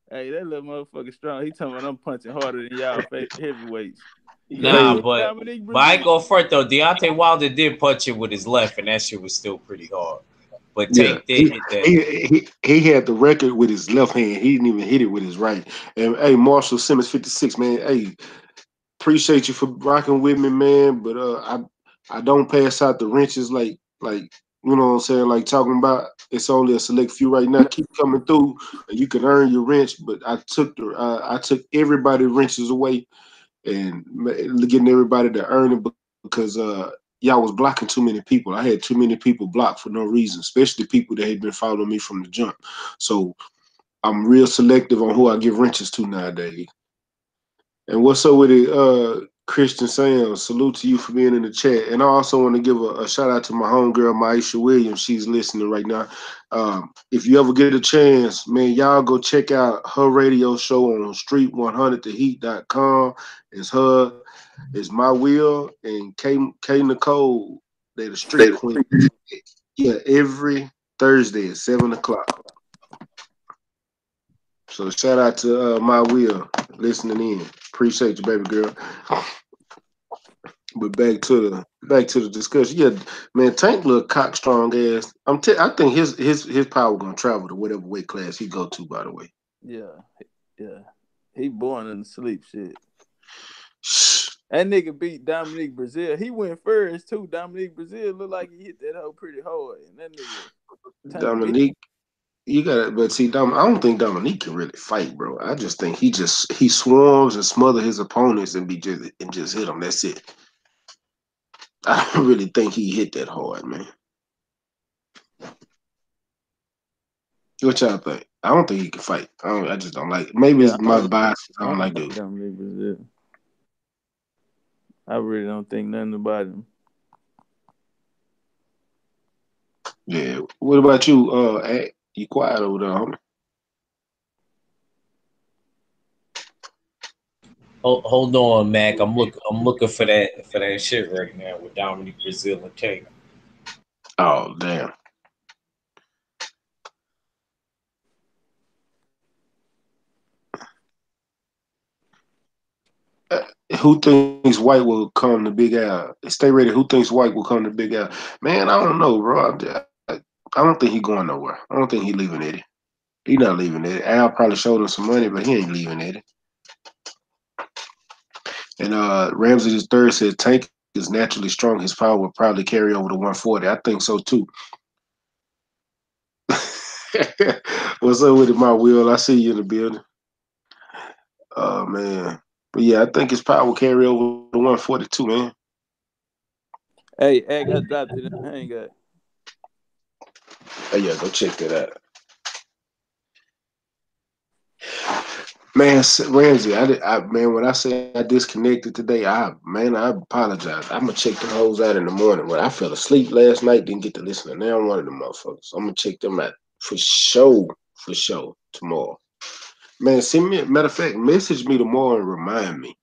Hey, that little motherfucker strong. He talking about I'm punching harder than y'all heavyweights. Go Nah, ahead, Hey, Dominique but I Brazil. go first though. Deontay Wilder did punch it with his left, and that shit was still pretty hard. But yeah, Tank did hit that. he had the record with his left hand. He didn't even hit it with his right. And hey, Marshall Simmons 56, man. Hey, appreciate you for rocking with me, man. But I don't pass out the wrenches like you know what I'm saying, like talking about. It's only a select few right now. Keep coming through, and you can earn your wrench. But I took everybody wrenches away and getting everybody to earn it because y'all was blocking too many people. I had too many people blocked for no reason, especially people that had been following me from the jump. So I'm real selective on who I give wrenches to nowadays. And what's up with it, Christian Sam? Salute to you for being in the chat. And I also want to give a shout out to my homegirl, Maisha Williams. She's listening right now. If you ever get a chance, man, y'all go check out her radio show on street100theheat.com. It's her, it's My Will, and K Nicole. They the street queen. Yeah, every Thursday at 7 o'clock. So shout out to My Will listening in. Appreciate you, baby girl. But back to the discussion. Yeah, man, Tank look cock strong ass. I think his power gonna travel to whatever weight class he go to. By the way. Yeah. He born in the sleep shit. That nigga beat Dominique Brazil. He went first too. Dominique Brazil looked like he hit that hoe pretty hard. And that nigga Dominique, you got it, but see, I don't think Dominique can really fight, bro. I just think he swarms and smother his opponents and just hit them. That's it. I don't really think he hit that hard, man. What y'all think? I don't think he can fight. I just don't like it. Maybe it's my bias. I don't like dude. Dominique Brazil. I really don't think nothing about him. Yeah. What about you? You quiet over there, homie? Hold on, Mac. I'm looking for that shit right now with Dominique Brazil and Tank. Oh damn. Uh, who thinks White will come to Big Al? Stay ready. Who thinks White will come to Big Al? Man, I don't know, bro. I don't think he going nowhere. I don't think he leaving Eddie. He not leaving Eddie. Al probably showed him some money, but he ain't leaving Eddie. And Ramsey the third said Tank is naturally strong. His power will probably carry over to 140. I think so too. What's up with it, my Will? I see you in the building. Oh man. But yeah, I think his power will carry over to 142, man. Hey, I got dropped to the hang up. Oh yeah, go check that out. Man, Ramsey, man, when I say I disconnected today, I apologize. I'm gonna check the hoes out in the morning. But I fell asleep last night, didn't get to listen to now one of them motherfuckers. I'm gonna check them out for sure tomorrow. Man, send me. Matter of fact, message me tomorrow and remind me.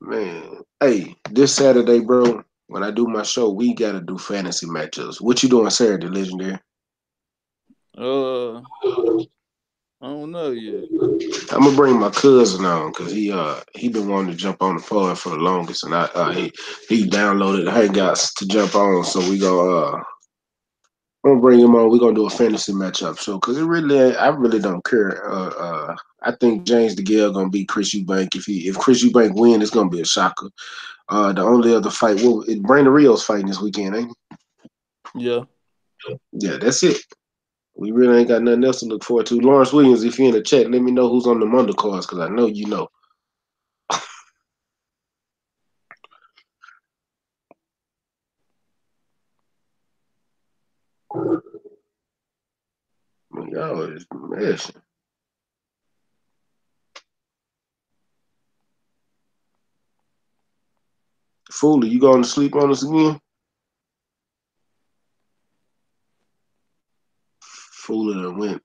Man, hey, this Saturday, bro, when I do my show, we gotta do fantasy matchups. What you doing Saturday, Legendary? I don't know yet. I'm gonna bring my cousin on because he been wanting to jump on the pod for the longest, and he downloaded Hangouts to jump on. So I'm gonna bring him on. We're gonna do a fantasy matchup show because I really don't care. I think James DeGale gonna beat Chris Eubank. If Chris Eubank win, it's gonna be a shocker. The only other fight, Brandon Rios fighting this weekend, ain't Yeah. he? Yeah, that's it. We really ain't got nothing else to look forward to. Lawrence Williams, if you're in the chat, let me know who's on the undercards because I know you know. Y'all is messing. Foolie, you going to sleep on us again? Foolie that went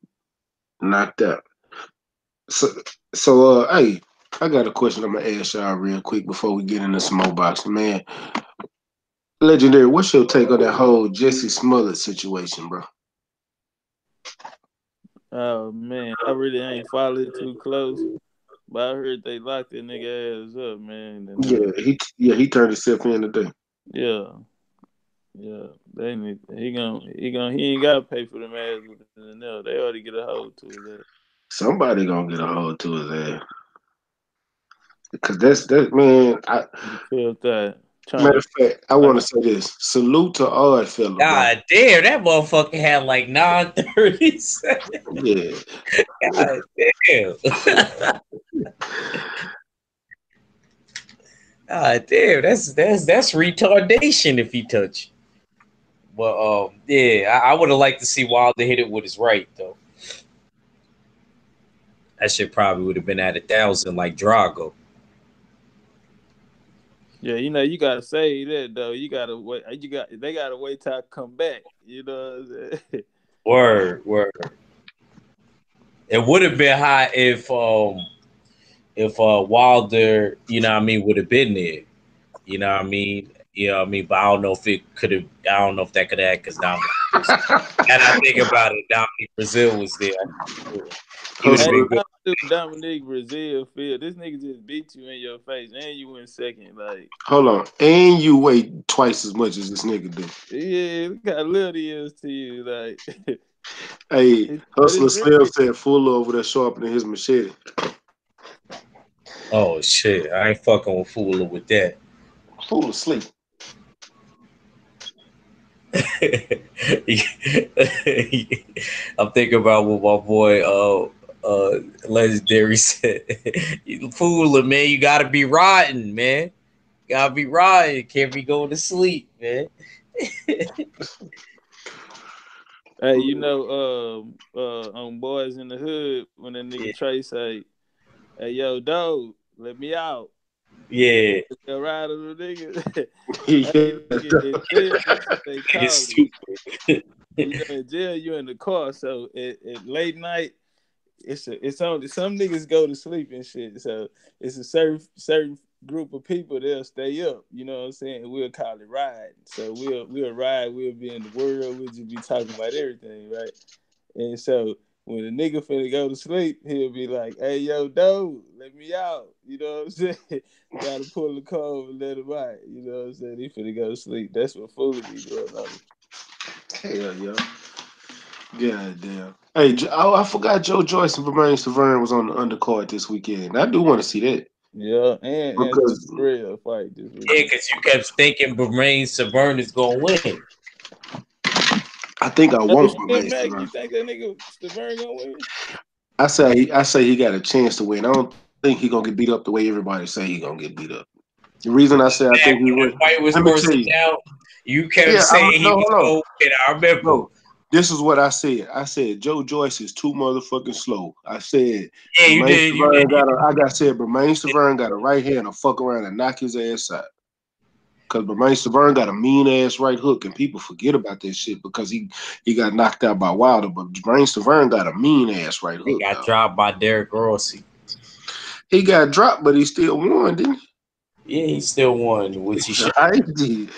knocked out. Hey, I got a question I'm gonna ask y'all real quick before we get into some more boxing, man. Legendary, what's your take on that whole Jesse Smollett situation, bro? Oh man, I really ain't followed too close, but I heard they locked that nigga ass up, man. And He turned himself in today. yeah, they need he ain't gotta pay for them ass with the nail. They ought to get a hold to his ass. Somebody gonna get a hold to his ass. Because that's that man. You feel that? Trying Matter to of fact, I like want to say this. Salute to Odd Fella, bro. God damn, that motherfucker had like 937. Yeah. God damn. God damn, that's retardation if he touch. But yeah, I would have liked to see Wilder hit it with his right though. That shit probably would have been at 1,000 like Drago. yeah, you gotta say that though. You gotta wait. They gotta wait till I come back. You know what I'm saying? Word. It would have been high if Wilder, you know what I mean, would have been there. You know what I mean? You know what I mean? But I don't know if it could have. I don't know if that could have because Dominic. And I think about it, Dominic Brazil was there. He would have Hey, been Hustler. good. how do Dominique Brazil feel? This nigga just beat you in your face and you went second. Like, Hold on. And you weigh twice as much as this nigga do. yeah, look how little he is to you. Like, Hey, but Hustler it's Slim really said full over there sharpening his machete. Oh shit! I ain't fucking with fooling with that. Fool asleep. I'm thinking about what my boy Legendary said. You fooling, man. You gotta be riding, man. Gotta be riding. Can't be going to sleep, man. hey, on Boys in the Hood when that nigga Yeah. Trey say, "Hey, yo, dog, let me out." Yeah, A ride of the nigga. Hey, nigga, Yeah. in jail, that's what they call it's it. stupid. You know, in jail, you in the car. So at late night, it's only some niggas go to sleep and shit. So it's a certain group of people they'll stay up. You know what I'm saying? We'll call it ride. So we'll ride. We'll be in the world. We'll just be talking about everything, right? And so when a nigga finna go to sleep, he'll be like, "Hey, yo, dude, let me out." You know what I'm saying? Gotta pull the cord and let him out. You know what I'm saying? He finna go to sleep. That's what fools be doing on it. Hell yeah. God damn. Hey, I forgot Joe Joyce and Bermaine Severn was on the undercard this weekend. I do want to see that Yeah, and because real fight this Yeah, weekend. because you kept thinking Bermain Severn is gonna win. I think I Oh want shit, Bermaine Mac, Severn. you think that nigga Stavern gonna win? I say he got a chance to win. I don't think he gonna get beat up the way everybody say he gonna get beat up. The reason I say I Back think he when would, the fight was let me tell first you. announced, you kept Yeah, saying he no, was hold on. gonna win. I remember. No, this is what I said. I said Joe Joyce is too motherfucking slow. I said Yeah, you Bermaine did. You Severn did. You got a. I got said Bermaine Severn got a right hand to fuck around and knock his ass out. Cause Bermaine Severn got a mean ass right hook, and people forget about that shit because he got knocked out by Wilder. But Bermaine Severn got a mean ass right They hook, got dog. dropped by Derek Rossi. He got dropped, but he still won, didn't Yeah, he still won, which he he? should. I did.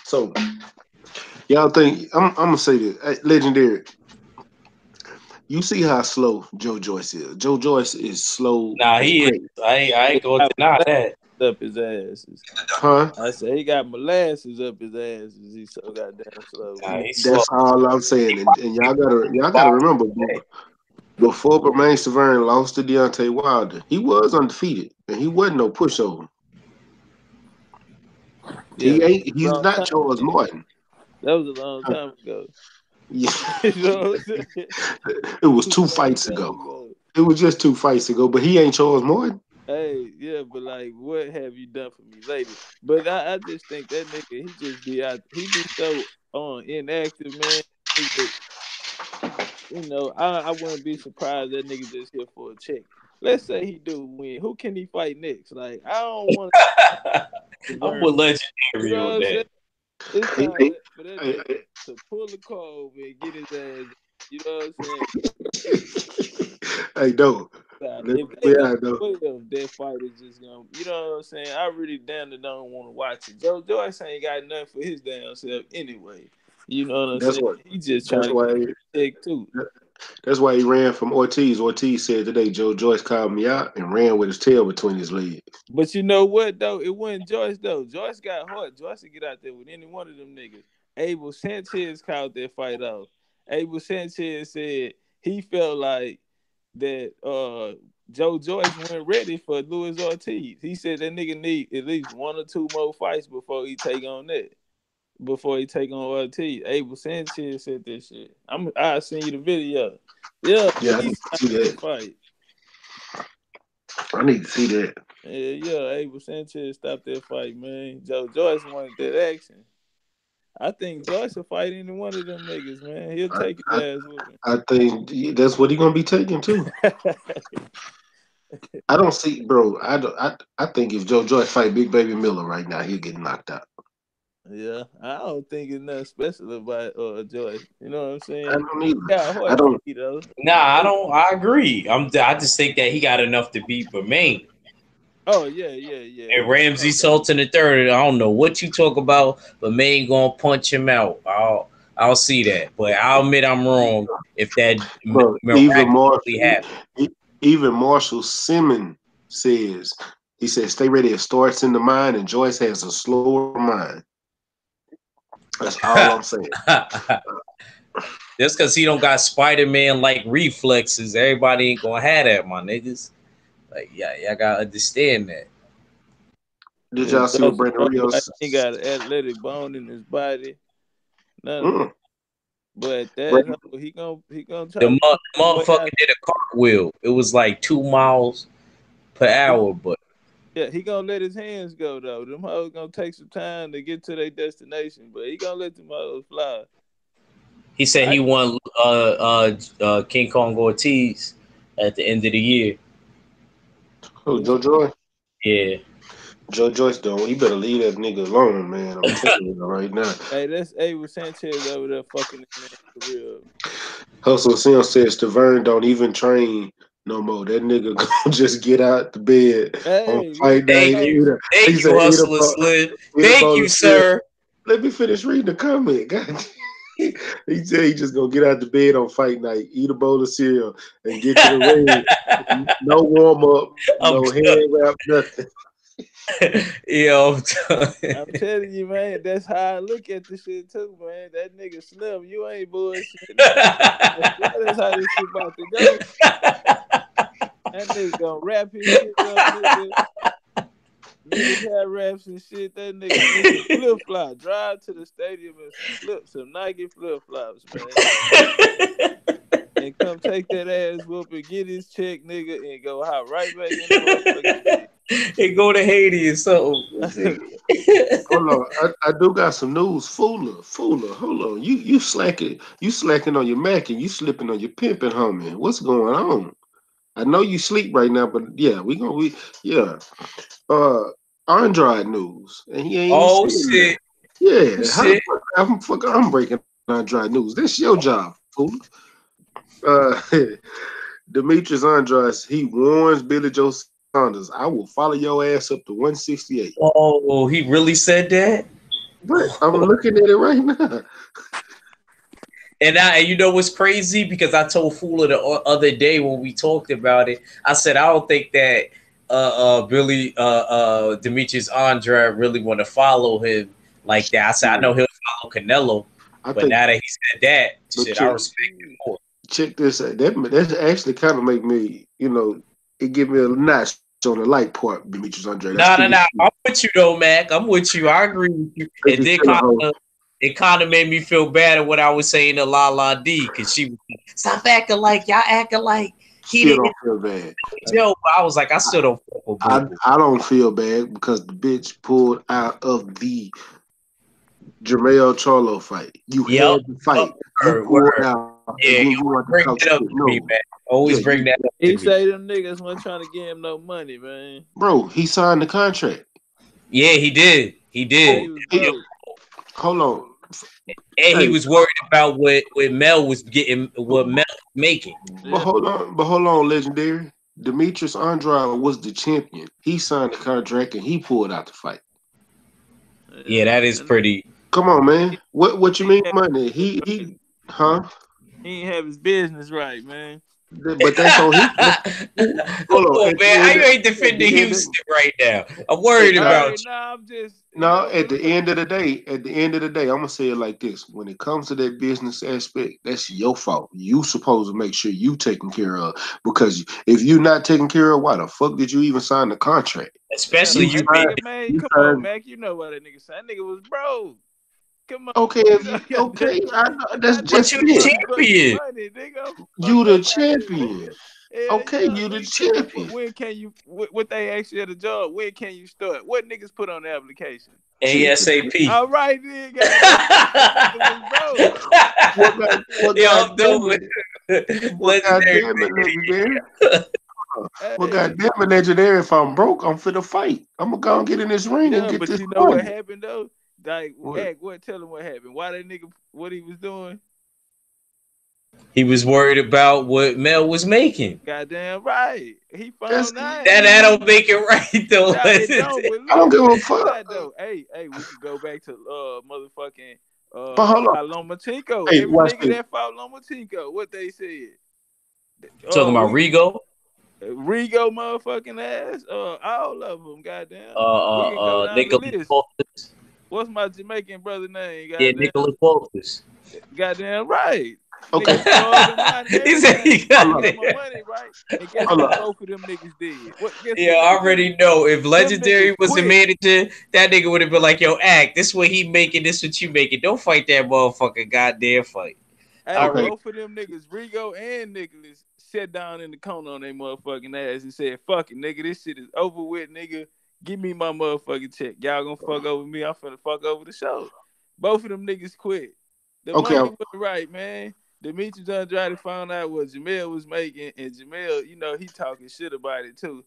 So y'all think I'm gonna say this, hey, legendary. You see how slow Joe Joyce is. Joe Joyce is slow Nah, as he is. crazy. I He ain't gonna got deny molasses that. up his asses. Huh? I said he got molasses up his asses. He's so goddamn slow. Nah, he's slow. That's all I'm saying. And y'all gotta remember, before Bermaine Severn lost to Deontay Wilder, he was undefeated and he wasn't no pushover. Yeah, He's long not time. Charles Martin. That was a long time ago. Yeah. You know what I'm saying? It was That was two a long fights time ago. ago. It was just 2 fights ago, but he ain't Charles Martin. Hey, yeah, but like, what have you done for me lately? But I just think that nigga, he just be out. He be so inactive, man. Nigga, you know, I wouldn't be surprised that nigga just here for a check. Let's say he do win. Who can he fight next? Like, I don't want to I'm burn. with You legendary know what on I'm saying? that. It's He, time he, for that hey, nigga hey, to pull the car over and get his ass. You know what I'm saying? hey, no. If they go Yeah, no. 12, that fight is just gonna, you know what I'm saying? I really damn near don't want to watch it. Joe Joyce ain't got nothing for his damn self anyway. You know what I'm That's saying? what. He just That's trying to why. get check too. That's why he ran from Ortiz. Ortiz said today, Joe Joyce called me out and ran with his tail between his legs. But you know what though? It wasn't Joyce though. Joyce got hard. Joyce could get out there with any one of them niggas. Abel Sanchez called that fight off. Abel Sanchez said he felt like that Joe Joyce went ready for Luis Ortiz. He said that nigga need at least one or two more fights before he take on that. Before he take on Ortiz. Abel Sanchez said this shit. I seen you the video. Yeah, Yeah, I need please to stop see that that. fight. I need to see that. Yeah, Abel Sanchez stopped that fight, man. Joe Joyce wanted that action. I think Joyce will fight any one of them niggas, man. He'll I, take his I, ass with I think that's what he gonna be taking too. him. I don't see, bro. I think if Joe Joyce fight Big Baby Miller right now, he'll get knocked out. Yeah, I don't think it's nothing special about Joyce. You know what I'm I saying? don't either. Got I hard don't. feet though. Nah, I don't. I agree. I just think that he got enough to beat Bermain. Oh yeah. And Ramsey Sultan the third. I don't know what you talk about, but Maine gonna punch him out. I'll see that, but I'll admit I'm wrong if that Bro, miraculously happens. Even Marshall Simmons says he says stay ready. It starts in the mind, and Joyce has a slower mind. That's all I'm saying. Just because he don't got Spider-Man like reflexes, everybody ain't gonna have that, my niggas. Like, yeah, y'all gotta understand that. Did Yeah, y'all see what Joyce Brandon strong, like Rios? he ain't got an athletic bone in his body. None of that. Mm, But Brandon, he gonna The try to punch his way motherfucker out. did a cartwheel. It was like 2 miles per hour, but Yeah, he gonna let his hands go though. Them hoes gonna take some time to get to their destination, but he gonna let them hoes fly. He said he won King Kong Ortiz at the end of the year. Oh, Joe Joy. Yeah. Joe Joyce don't. He better leave that nigga alone, man. I'm telling you right now. Hey, that's Abel Sanchez over there fucking this man for real. Hustle Sim says Tavern don't even train no more. That nigga gonna just get out the bed on Hey, fight night. Thank you. He Thank said, you, eat a Hustler Slim. eat a Thank bowl you, of cereal. sir. Let me finish reading the comment. God, he said he just gonna get out the bed on fight night, eat a bowl of cereal, and get to the ring. No warm up, no hand wrap, nothing. Yo, I'm telling you, man, that's how I look at the shit too, man. That nigga Slim, you ain't bullshitting. I swear that's how this shit about to go. That nigga gonna wrap his shit up, nigga. Niggas have raps and shit. That nigga in some flip flops. Drive to the stadium and some Nike flip flops, man. And come take that ass whoop and get his check, nigga, and go hop right back in the motherfucking bed. And go to Haiti or something. Hold on, I do got some news. Fuller, hold on. You slacking on your Mac and you slipping on your pimping, homie. What's going on? I know you sleep right now, but yeah, yeah. Android news, and he ain't Oh even sitting shit! there. Yeah, how Shit. the fuck I'm breaking Android news? That's your job, fool. Uh, Demetrius Andros, he warns Billy Joe Saunders, I will follow your ass up to 168. Oh, he really said that? But I'm looking at it right now. And you know what's crazy? Because I told Fula the other day when we talked about it, I said I don't think that Billy Demetrius Andre really want to follow him like that. I said I know he'll follow Canelo, but now that he said that, shit, I respect him more. Check this out. That actually kind of make me, it give me a notch on the light part, Demetrius Andre. No. I'm with you though, Mac. I'm with you. I agree with you. And then it kind of made me feel bad at what I was saying to La La D, because she was like, stop acting like y'all acting like he still didn't don't feel bad. Joe, I was like, I still don't feel bad. I don't feel bad because the bitch pulled out of the Jermell Charlo fight. You had the fight. You pulled out. Yeah, you bring that up to me, man. Always bring that up to he me. say them niggas weren't trying to give him no money, man. Bro, he signed the contract. Yeah, he did. He did. Hold on. And he was worried about what Mel was getting, what Mel was making. But hold on, legendary. Demetrius Andrade was the champion. He signed the contract and he pulled out the fight. Yeah, that is pretty. Come on, man. What you mean money? He He ain't have his business right, man. But that's on him. Hold on, man. How you ain't defending Houston right now? I'm worried about you. At the end of the day, I'm gonna say it like this: when it comes to that business aspect, that's your fault. You supposed to make sure you taken care of, because if you're not taken care of, why the fuck did you even sign the contract? Especially you, man. Come on, Mac. You know what that nigga said? That nigga was broke. Come on. Okay, I know, that's just you the champion. You the champion. Okay, you the champion. When can you? What they ask you at a job? When can you start? What niggas put on the application? ASAP. All right, then. Well, goddamn it, legendary. Well, goddamn it, legendary. If I'm broke, I'm finna fight. I'm gonna go and get in this ring and get this. But you know what happened though? Like, tell him what happened. Why that nigga? What he was doing? He was worried about what Mel was making. Goddamn right. He found out. That don't make it right though. I don't give a fuck. Hey, we could go back to motherfucking Lomachenko. Hey, every nigga that fought Lomachenko, what they said. Talking about Rigo? Rigo motherfucking ass. All of them, goddamn. Nicholas Walters. What's my Jamaican brother name? Goddamn? Yeah, Nicholas Walters. Goddamn right. Okay. He said he got my money, right? And guess what both of them niggas did? I already know. If Legendary was the manager, that nigga would have been like, yo, act. This what he making, this what you making. Don't fight that motherfucking goddamn fight. Hey, both of them niggas, Rigo and Nicholas, sat down in the corner on their motherfucking ass and said, fuck it, nigga, this shit is over with, nigga. Give me my motherfucking check. Y'all gonna fuck over me, I'm finna fuck over the show. Both of them niggas quit. The Okay. monkey was right, man. Demetrius Andrade found out what Jamel was making, and Jamel, he talking shit about it too.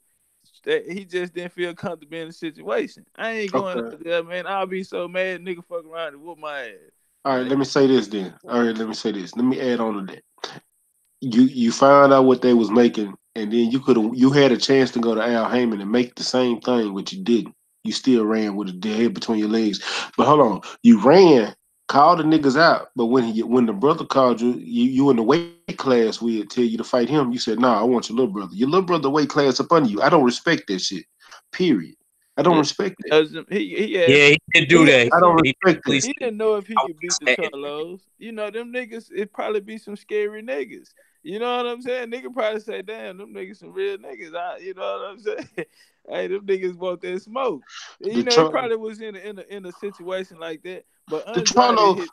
He just didn't feel comfortable in the situation. I ain't going Okay. out there, man. I'll be so mad, nigga, fuck around and whoop my ass. All right. Let me say this then. All right. Let me say this. Let me add on to that. You found out what they was making, and then you had a chance to go to Al Heyman and make the same thing, but you didn't. You still ran with a head between your legs. But hold on, you ran, called the niggas out, but when the brother called you in the weight class, we tell you to fight him. You said, "Nah, I want your little brother. Your little brother weight class up under you. I don't respect that shit. Period. I don't Yeah, respect that. he had Yeah, he did do that. I don't He respect definitely that. He said, didn't know if he I could beat the was mad. Charlos. Them niggas, it probably be some scary niggas. You know what I'm saying? Nigga probably say, damn, them niggas some real niggas. You know what I'm saying? Hey, them niggas want that smoke. The He Char- probably was in a situation like that. But the Andrade Charlo, hit.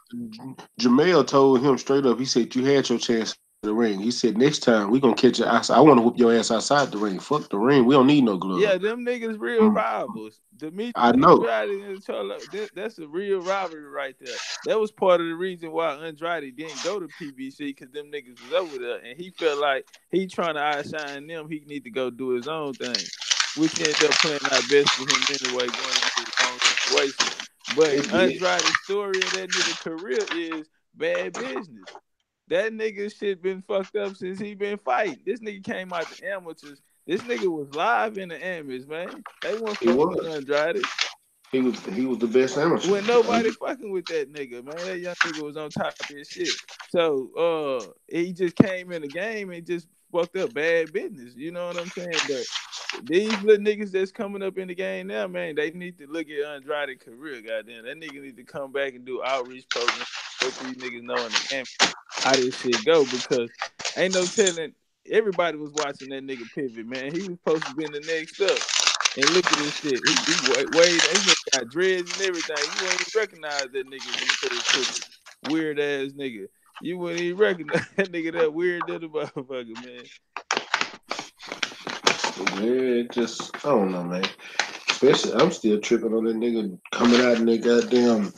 Jamel told him straight up. He said, "You had your chance in the ring." He said, "Next time we gonna catch your ass. I want to whoop your ass outside the ring. Fuck the ring. We don't need no glove." Yeah, them niggas real rivals. Demetrius I know. Andrade and Charlo, that's a real rivalry right there. That was part of the reason why Andrade didn't go to PBC, because them niggas was over there, and he felt like he trying to outshine them. He need to go do his own thing, which ended up playing out best for him anyway, going against his own situation. But It did. Andrade's story of that nigga career is bad business. That nigga shit been fucked up since he been fighting. This nigga came out the amateurs. This nigga was live in the amateurs, man. They weren't He fucking with was. Andrade. He was the best amateur. When nobody fucking with that nigga, man. That young nigga was on top of his shit. So he just came in the game and just fucked up bad business. You know what I'm saying? But these little niggas that's coming up in the game now, man, they need to look at Andrade's career, goddamn. That nigga need to come back and do outreach programs, let these niggas know in the game how this shit go, because ain't no telling. Everybody was watching that nigga pivot, man. He was supposed to be in the next up. And look at this shit. He way that nigga got dreads and everything. You wouldn't even recognize that nigga if you saw his picture. Weird ass nigga. You wouldn't even recognize that nigga, that weird little motherfucker, man. Yeah, I don't know, man. Especially, I'm still tripping on that nigga coming out and that goddamn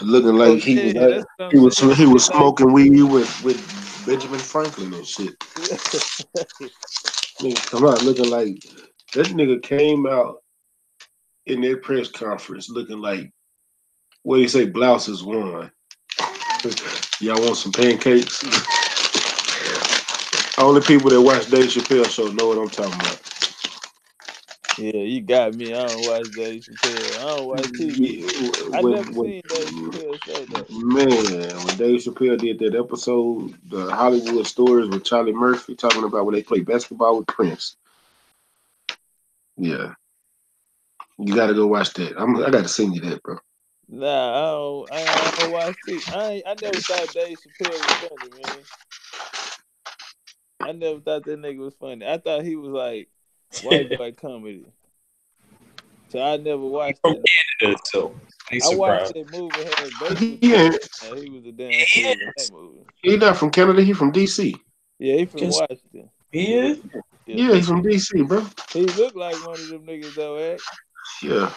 looking Oh like he was yeah, like that's what I'm saying. he was Like, smoking weed with Benjamin Franklin and shit. yeah. Nigga come out looking like that nigga came out in that press conference looking like what do you say, blouses won. Y'all want some pancakes? Only people that watch Dave Chappelle show know what I'm talking about. Yeah, you got me. I don't watch Dave Chappelle. I don't watch TV. Yeah, I never when seen Dave Chappelle show though. man, when Dave Chappelle did that episode, the Hollywood Stories with Charlie Murphy, talking about when they play basketball with Prince. Yeah, you got to go watch that. I got to send you that, bro. Nah, I don't watch TV. I never thought Dave Chappelle was funny, man. I never thought that nigga was funny. I thought he was like white boy comedy. So I never He's watched from that. Canada, so ain't I watched surprised. that movie, had baseball. He ain't, He was a damn He fool in that is. movie. he not from Canada. He from DC. Yeah, he from Just Washington. he is. Yeah, Yeah, he's from DC, bro. he looked like one of them niggas though, Yeah.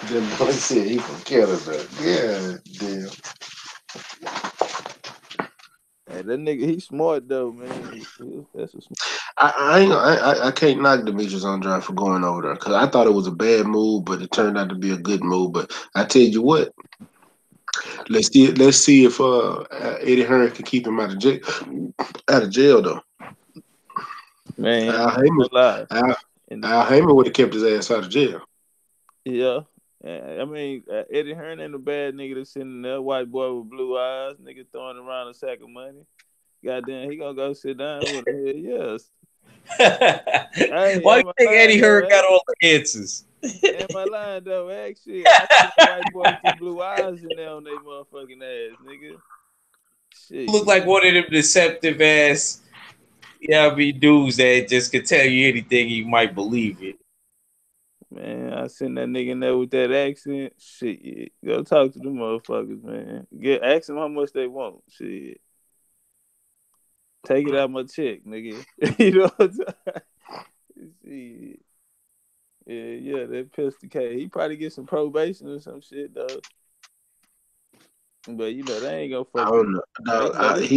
That boy said he from Canada. Yeah, damn. Hey, that nigga, he smart though, man. That's a smart. I can't knock Demetrius Andrade for going over there because I thought it was a bad move, but it turned out to be a good move. But I tell you what, let's see if Eddie Hearn can keep him out of jail. Out of jail though. Man, Al Heyman, no lie. Al Heyman would have kept his ass out of jail. Yeah. I mean, Eddie Hearn ain't a bad nigga that's sitting there, white boy with blue eyes, nigga throwing around a sack of money. Goddamn, he gonna go sit down with him. Yes. Hey, Why do am you I think Eddie lying though, Hearn got all the answers? Am I lying though, Actually, I see a white boy with some blue eyes in there on their motherfucking ass, nigga. Shit. Look like one of them deceptive ass, dudes that just can tell you anything, you might believe it. Man, I send that nigga in there with that accent. Shit. Go talk to them motherfuckers, man. Ask them how much they want. Shit. Take it out my check, nigga. You know what I'm saying? Shit. Yeah, that pistol K. He probably get some probation or some shit though. But you know they ain't gonna I fuck don't him. know. They No, let this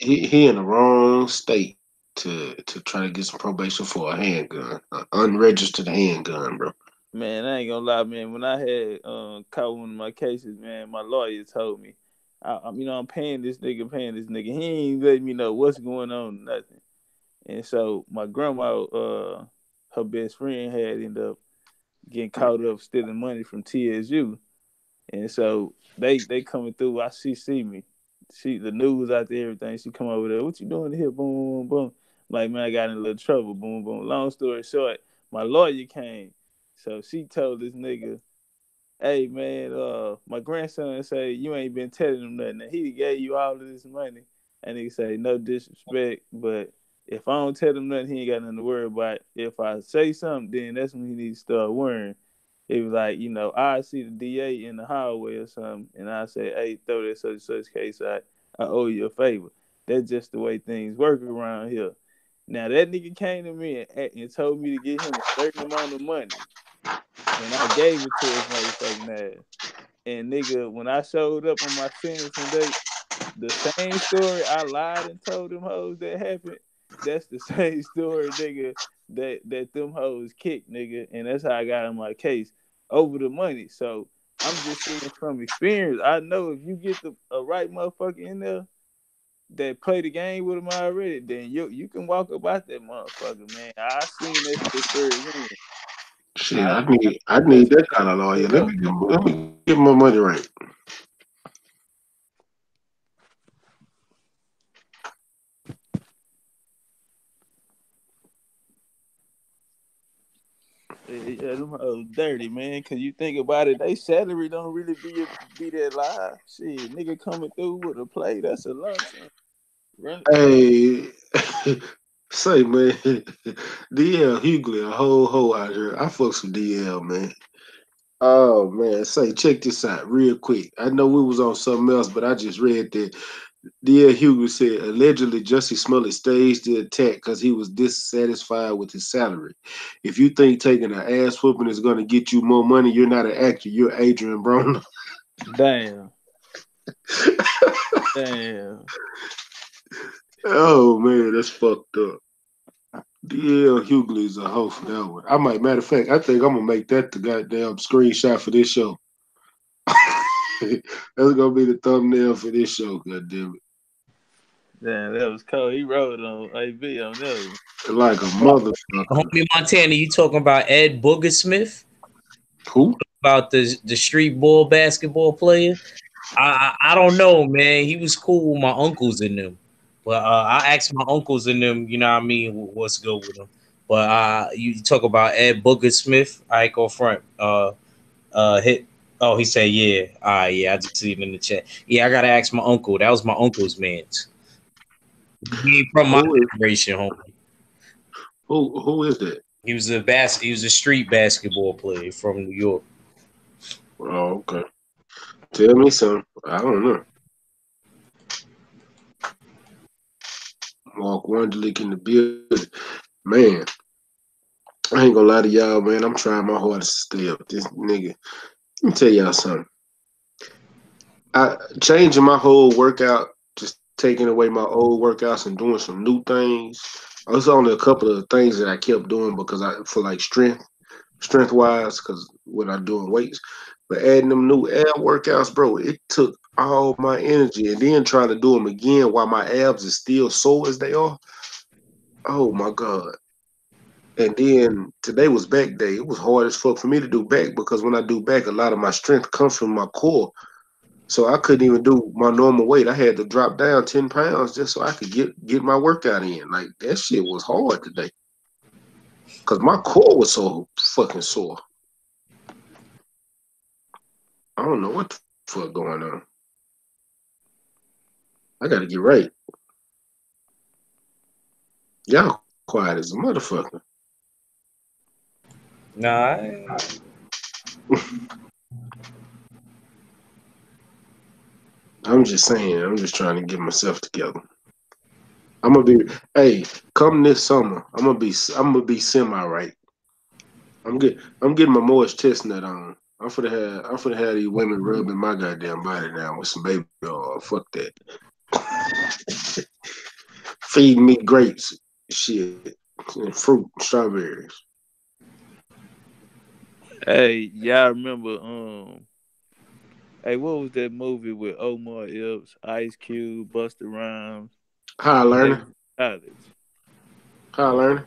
he in the wrong state to try to get some probation for a handgun, an unregistered handgun, bro. man. I ain't gonna lie, man. When I had caught one of my cases, man, my lawyer told me, I'm paying this nigga, He ain't letting me know what's going on, nothing. And so my grandma, her best friend had ended up getting caught up stealing money from TSU. And so they coming through. She see me. She the news out there, everything. She come over there. What you doing here? Boom, boom, boom. Like, man, I got in a little trouble. Boom, boom. Long story short, my lawyer came. So she told this nigga, hey man, my grandson say you ain't been telling him nothing. He gave you all of this money. And he say, no disrespect, but if I don't tell him nothing, he ain't got nothing to worry about. If I say something, then that's when he needs to start worrying. He was like, I see the DA in the hallway or something, and I say, hey, throw that such and such case out. I owe you a favor. That's just the way things work around here. Now, that nigga came to me and told me to get him a certain amount of money, and I gave it to his motherfucking ass. And nigga, when I showed up on my sentencing date, the same story I lied and told them hoes that happened, that's the same story, nigga, that them hoes kicked, nigga. And that's how I got in my case over the money. So I'm just saying from experience, I know if you get a right motherfucker in there that play the game with them already, then you can walk about that motherfucker, man. I seen that shit firsthand. Shit, I I that's need that kind of lawyer. straight up. Let me get my money right. Yeah, them hoes dirty, man. Cause you think about it, they salary don't really be that live. Shit, nigga coming through with a play, that's a lump sum. Run. Hey, say man, DL Hughley, a whole hoe out here. I fucks with DL, man. Oh man, say check this out real quick. I know we was on something else, but I just read that D.L. Hughley said allegedly Jussie Smollett staged the attack because he was dissatisfied with his salary. If you think taking an ass whooping is going to get you more money, you're not an actor. You're Adrian Broner. Damn. Damn. Oh man, that's fucked up. D.L. Hughley is a hoe for that one. Matter of fact, I think I'm gonna make that the goddamn screenshot for this show. That's gonna be the thumbnail for this show. Goddamn it! Damn, that was cold. He wrote on AB on that one. Like a motherfucker. Homie Montana, you talking about Ed Booger Smith? Who? About the street ball basketball player? I don't know, man. He was cool with my uncles in them. But I asked my uncles in them, you know what I mean, what's good with them. But you talk about Ed Booger Smith, I ain't go front. Hit. Oh, he said, yeah. Yeah, I just see it in the chat. Yeah, I gotta ask my uncle. That was my uncle's man's. He ain't from my generation, homie. Who is that? He was a street basketball player from New York. Oh, okay. Tell me something. I don't know. Mark Wonderlick in the building. Man, I ain't gonna lie to y'all, man. I'm trying my hardest to stay up this nigga. Let me tell y'all something. I changing my whole workout, just taking away my old workouts and doing some new things. There's only a couple of things that I kept doing because for like strength wise, because when I'm doing weights, but adding them new ab workouts, bro, it took all my energy, and then trying to do them again while my abs is still sore as they are. Oh my god! And then today was back day. It was hard as fuck for me to do back because when I do back, a lot of my strength comes from my core. So I couldn't even do my normal weight. I had to drop down 10 pounds just so I could get my workout in. Like that shit was hard today. Cause my core was so fucking sore. I don't know what the fuck going on. I gotta get right. Y'all quiet as a motherfucker. Nah. I'm just saying, I'm just trying to get myself together. I'm gonna be, hey, come this summer, I'm gonna be semi right. I'm getting my Morris chestnut on. I'm finna have these women rubbing my goddamn body down with some baby oil. Fuck that. Feed me grapes, shit, and fruit, strawberries. Hey, y'all remember hey, what was that movie with Omar Epps, Ice Cube, Busta Rhymes? How I They learn it? was in college. How I learn it?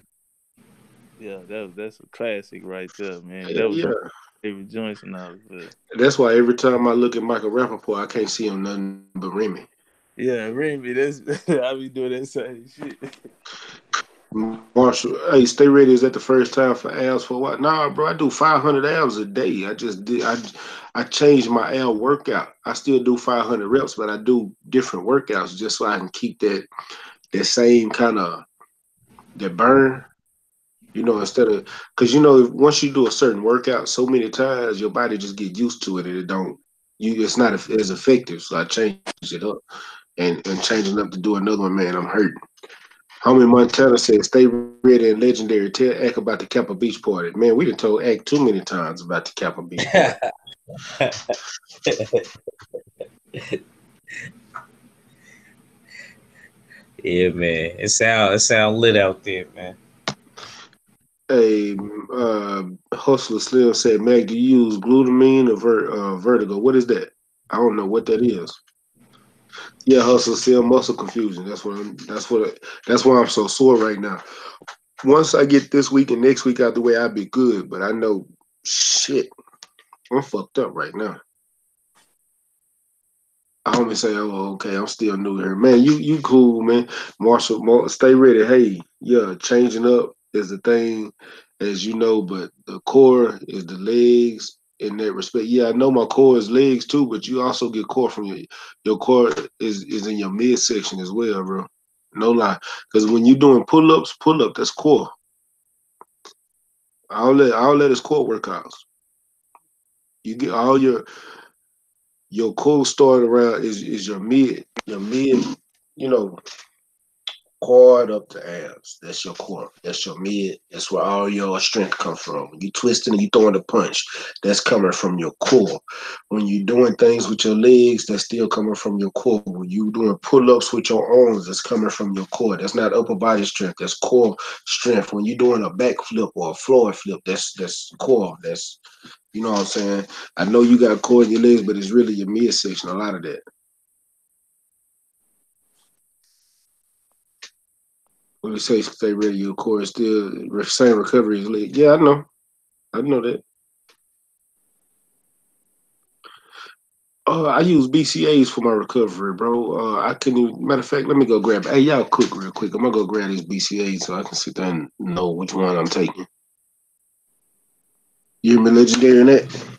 Yeah, that's a classic right there, man. Hell That was yeah. my favorite joints when I was there. That's why every time I look at Michael Rappaport, I can't see him nothing but Remy. Yeah, Remy, that's I be doing that same shit. Marshall, hey, stay ready. Is that the first time for abs for what? Nah, bro, I do 500 abs a day. I just did. I changed my ab workout. I still do 500 reps, but I do different workouts just so I can keep that same kind of that burn. Instead of because once you do a certain workout so many times, your body just get used to it and it don't. It's not as effective. So I changed it up and changing up to do another one. Man, I'm hurting. Homie Montana said, "Stay ready and legendary. Tell Ack about the Kappa Beach party." Man, we done told Ack too many times about the Kappa Beach party. Yeah, man. It sound lit out there, man. Hey, Hustler Slim said, "Mac, do you use glutamine or vertigo? What is that? I don't know what that is." Yeah, Hustler Slim, muscle confusion. That's why I'm so sore right now. Once I get this week and next week out the way, I'll be good. But I know, shit, I'm fucked up right now. I only say, "Oh, okay, I'm still new here, man." You cool, man. Marshall, stay ready. Hey, yeah, changing up is the thing, as you know, but the core is the legs in that respect. Yeah, I know my core is legs too, but you also get core from your core is in your midsection as well, bro. No lie, because when you're doing pull up, that's core. All that is core workouts. You get all your core started around is your mid, you know, quad up to abs. That's your core. That's your mid. That's where all your strength come from. When you twisting and you throwing a punch, that's coming from your core. When you doing things with your legs, that's still coming from your core. When you doing pull-ups with your arms, that's coming from your core. That's not upper body strength. That's core strength. When you're doing a back flip or a floor flip, that's core. That's you know what I'm saying. I know you got core in your legs, but it's really your midsection. A lot of that. When you say stay ready, your core is still same recovery as leg. Yeah, I know. I know that. I use BCAs for my recovery, bro. I couldn't even, matter of fact, let me go grab. Hey, y'all cook real quick. I'm gonna go grab these BCAs so I can sit there and know which one I'm taking. You hear me, legendary in that?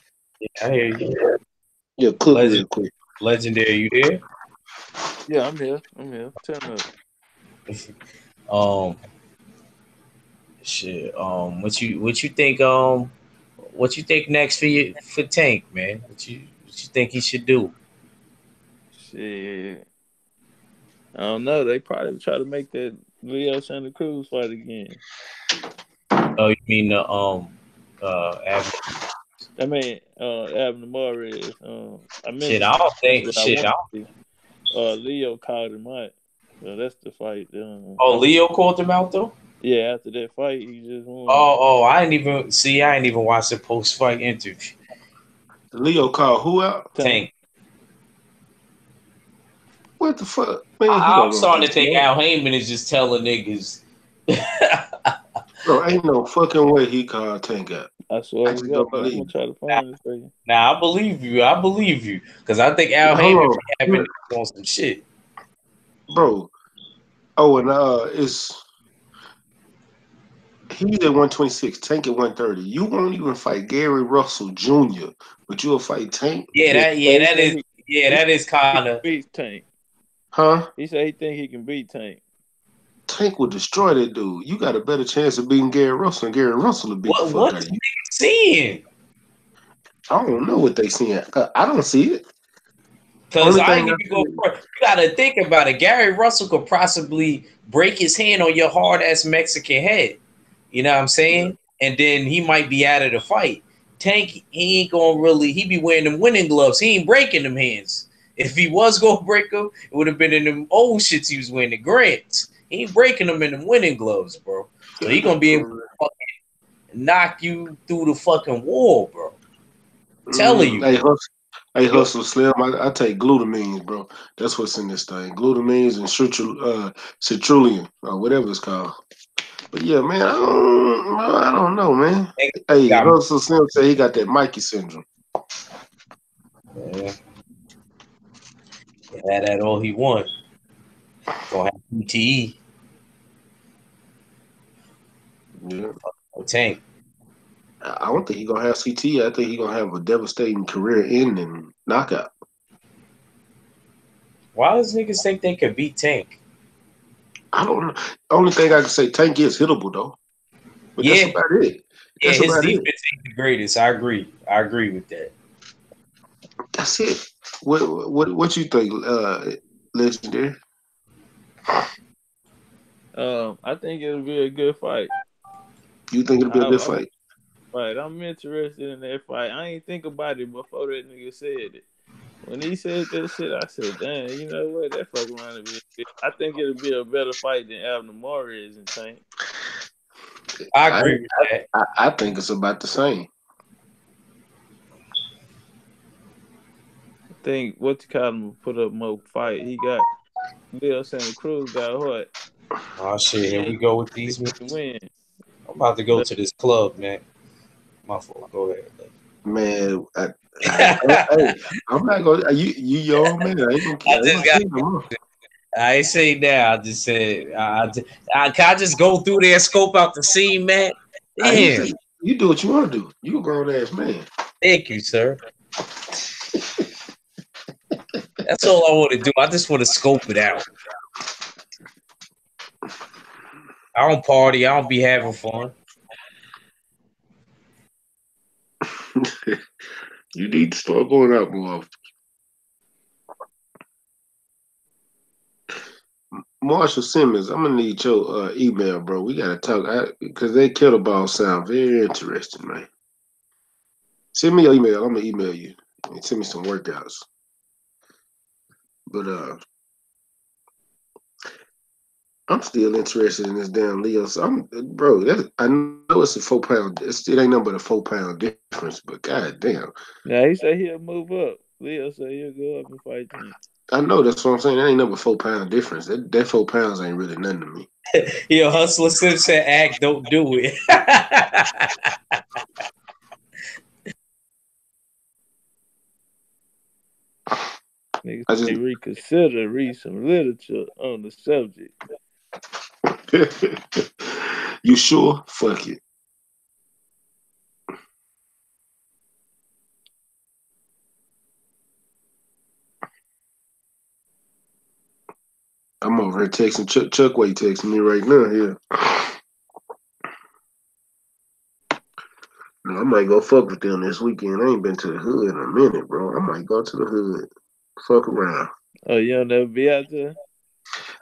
Yeah, I hear you. Yeah, cook Legend, real quick. legendary, you there? Yeah, I'm here. I'm here. Turn up. Um, shit. What you think next for Tank, man? What you think he should do? Shit. I don't know. They probably try to make that Leo Santa Cruz fight again. Oh, you mean the Abner? I mean, Abner Mares. I Shit, mentioned I don't think. that I Shit, want I to see. Leo called him out. So that's the fight. Oh, Leo called him out though. Yeah, after that fight, he just won. Oh, I ain't even see. I ain't even watched the post fight interview. Leo called who out? Tank. Tank. What the fuck? Man, he I'm don't know starting this to think man. Al Heyman is just telling niggas. Bro, ain't no fucking way he called Tank out. I swear I to just God, don't I'm gonna believe try to find it for you. Now I believe you. I believe you because I think it. Al Hold Heyman on. be having niggas on some shit. Bro. Oh, and he's at 126, Tank at 130. You won't even fight Gary Russell Jr., but you'll fight Tank? Yeah, Yeah, that so yeah he that said is yeah that is he kind can of beat Tank. Huh? He said he think he can beat Tank. Tank will destroy that dude. You got a better chance of beating Gary Russell, and Gary Russell will beat the fuck what out is of you. niggas seeing? I don't know what they seeing. I don't see it. Because Only I thing ain't I even see go. You gotta think about it. Gary Russell could possibly break his hand on your hard ass Mexican head. You know what I'm saying? and then he might be out of the fight. Tank, he ain't gonna really. He be wearing them winning gloves. He ain't breaking them hands. If he was gonna break them, it would have been in them old shits he was wearing, the Grants. He ain't breaking them in them winning gloves, bro. So he gonna be able to fucking knock you through the fucking wall, bro. Telling you. Hey, Hustle Slim, I take glutamines, bro. That's what's in this thing. Glutamines and citrullium, or whatever it's called. But yeah, man, I don't know, man. Hey, Hustle Slim said he got that Mikey syndrome. Yeah. He had that all he want. Gonna have PTE. Yeah. Tank. I don't think he's gonna have CT. I think he's gonna have a devastating career-ending knockout. Why does niggas think they could beat Tank? I don't know. Only thing I can say, Tank is hittable though. But yeah, that's about it. That's his about defense it. ain't the greatest. I agree. I agree with that. That's it. What you think, Legendary? I think it'll be a good fight. You think it'll be a good fight? Right, I'm interested in that fight. I ain't think about it before that nigga said it. When he said that shit, I said, "Damn, you know what? That fuck around to be." I think it'll be a better fight than Abner Morris and Tank. I agree with that. I think it's about the same. I think what you call him put up more fight. He got Leo Santa Cruz got what? Oh shit! Here we go with these win. I'm about to go to this club, man. My fault. Go ahead. Man, I'm not gonna. You young man. I ain't say that. I just said, can I just go through there and scope out the scene, man? Damn. You do what you want to do. You a grown ass man. Thank you, sir. That's all I want to do. I just want to scope it out. I don't party. I don't be having fun. You need to start going out more often. Marshall Simmons, I'm gonna need your email, bro. We gotta talk because that kettlebell sound very interesting, man. Send me your email. I'm gonna email you and send me some workouts. But I'm still interested in this damn Leo. So I know it's a 4 pound. It ain't nothing but a 4 pound difference. But god damn. Yeah, he said he'll move up. Leo said he'll go up and fight Tank. I know, that's what I'm saying. That ain't nothing but 4 pound difference. That 4 pounds ain't really nothing to me. Yo, Hustler Simpson, act, don't do it. Niggas can reconsider, read some literature on the subject. You sure? Fuck it. I'm over here texting Chuck Way texting me right now here. I might go fuck with them this weekend. I ain't been to the hood in a minute, bro. I might go to the hood. Fuck around. Oh, you don't never be out there?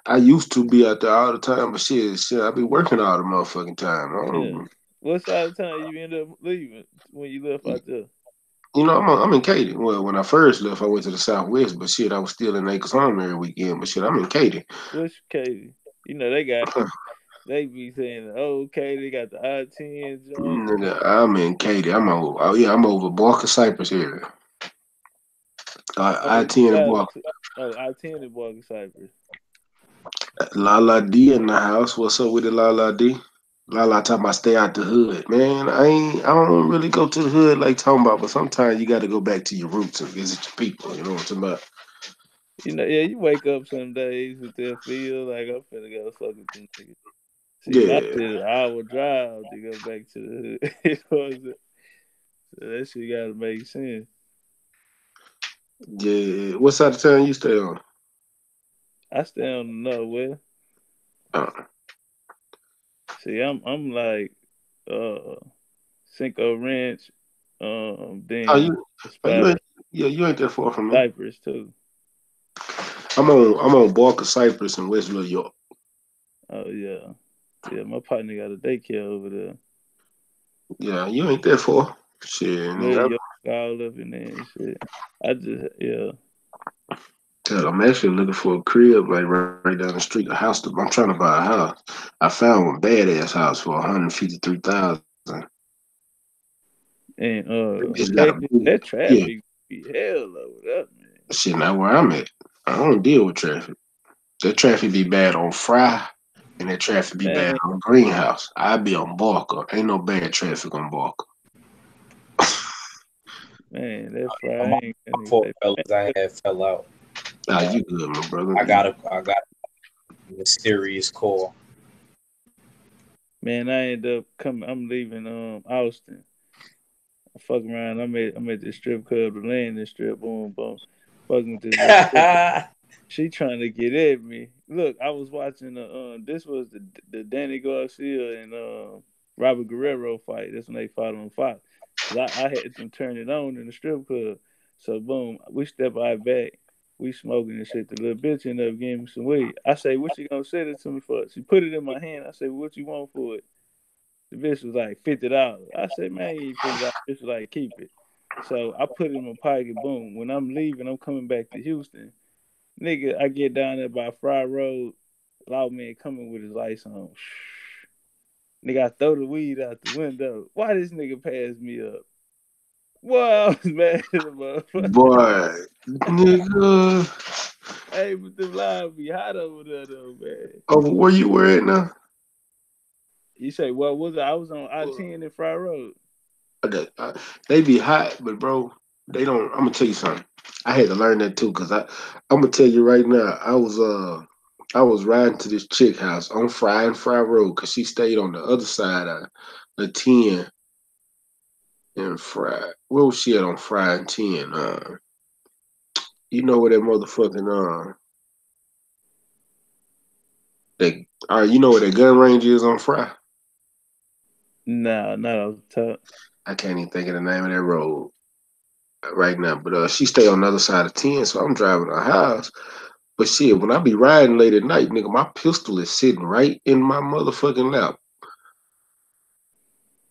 I used to be out there all the time, but shit, I be working all the motherfucking time. Yeah. What side of town you end up leaving when you left out there? You know, I'm in Katy. Well, when I first left, I went to the Southwest, but shit, I was still in Acres Home every weekend. But shit, I'm in Katy. What's Katy? You know, they be saying, oh, Katy, they got the I-10 joint. I'm in Katy. I'm over Barker Cypress area. I-10 and Barker. Oh, I-10 and Barker Cypress. Lala D in the house. What's up with it, Lala D? Lala talking about stay out the hood. Man, I don't really go to the hood like talking about, but sometimes you got to go back to your roots and visit your people. You know what I'm talking about? You know, yeah, you wake up some days with that feel like I'm finna go fuck with them niggas. See, my shit is an hour drive to go back to the hood. You know what I'm saying? So that shit gotta make sense. Yeah. What side of town you stay on? I stay on the northwest. See, I'm like Cinco Ranch, then you ain't that far from me. Cypress too. I'm on Barker Cypress in West New York. Oh yeah. Yeah, my partner got a daycare over there. Yeah, you ain't there for shit. New Nigga. York, all up in there and shit. I just, yeah. I'm actually looking for a crib like right down the street, a house. I'm trying to buy a house. I found one badass house for 153,000. And It's got a Texas, big, that yeah. traffic be hell over up, man. Shit, not where I'm at. I don't deal with traffic. That traffic be bad on Fry, and that traffic be bad Man, on Greenhouse. I be on Barker. Ain't no bad traffic on Barker. man, that My frying. That nigga poor say, fellas, I had fell out. Nah, you good, my brother. I got a mysterious call. man, I end up coming. I'm leaving Austin. I fuck around. I'm at the strip club, the landing strip. Boom, boom. Fucking with this little stripper. She trying to get at me. Look, I was watching the this was the Danny Garcia and Robert Guerrero fight. That's when they fought on Fox. Cause I had them turn it on in the strip club. So boom, we step out back. We smoking and shit. The little bitch ended up giving me some weed. I say, what you gonna sell it to me for? She put it in my hand. I say, what you want for it? The bitch was like $50. I said, man, you ain't $50. Bitch was like, keep it. So I put it in my pocket. Boom. When I'm leaving, I'm coming back to Houston. Nigga, I get down there by Fry Road. Loud man coming with his lights on. Nigga, I throw the weed out the window. Why this nigga pass me up? Well, I was mad at the motherfucker. Boy, nigga. Hey, but the line be hot over there though, man. Oh, where you were at now? You say, what was it? I was on I-10 in Fry Road. They be hot, but bro, they don't. I'm gonna tell you something. I had to learn that too, cause I'm gonna tell you right now. I was riding to this chick house on Fry Road, cause she stayed on the other side of the 10 and Fry. Where was she at on Fry and 10? You know where that motherfucking you know where that gun range is on Fry? Nah, not off the top. I can't even think of the name of that road right now, but she stay on the other side of 10, so I'm driving her house. But shit, when I be riding late at night, nigga, my pistol is sitting right in my motherfucking lap.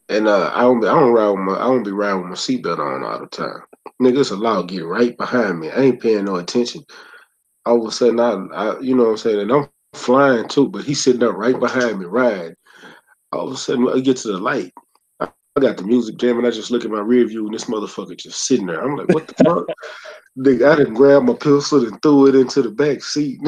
And I don't be riding with my seatbelt on all the time. Nigga, it's a law get right behind me. I ain't paying no attention. All of a sudden you know what I'm saying, and I'm flying too, but he's sitting up right behind me riding. All of a sudden I get to the light. I got the music jamming. I just look at my rear view and this motherfucker just sitting there. I'm like, what the fuck? Nigga, I didn't grab my pistol and threw it into the back seat.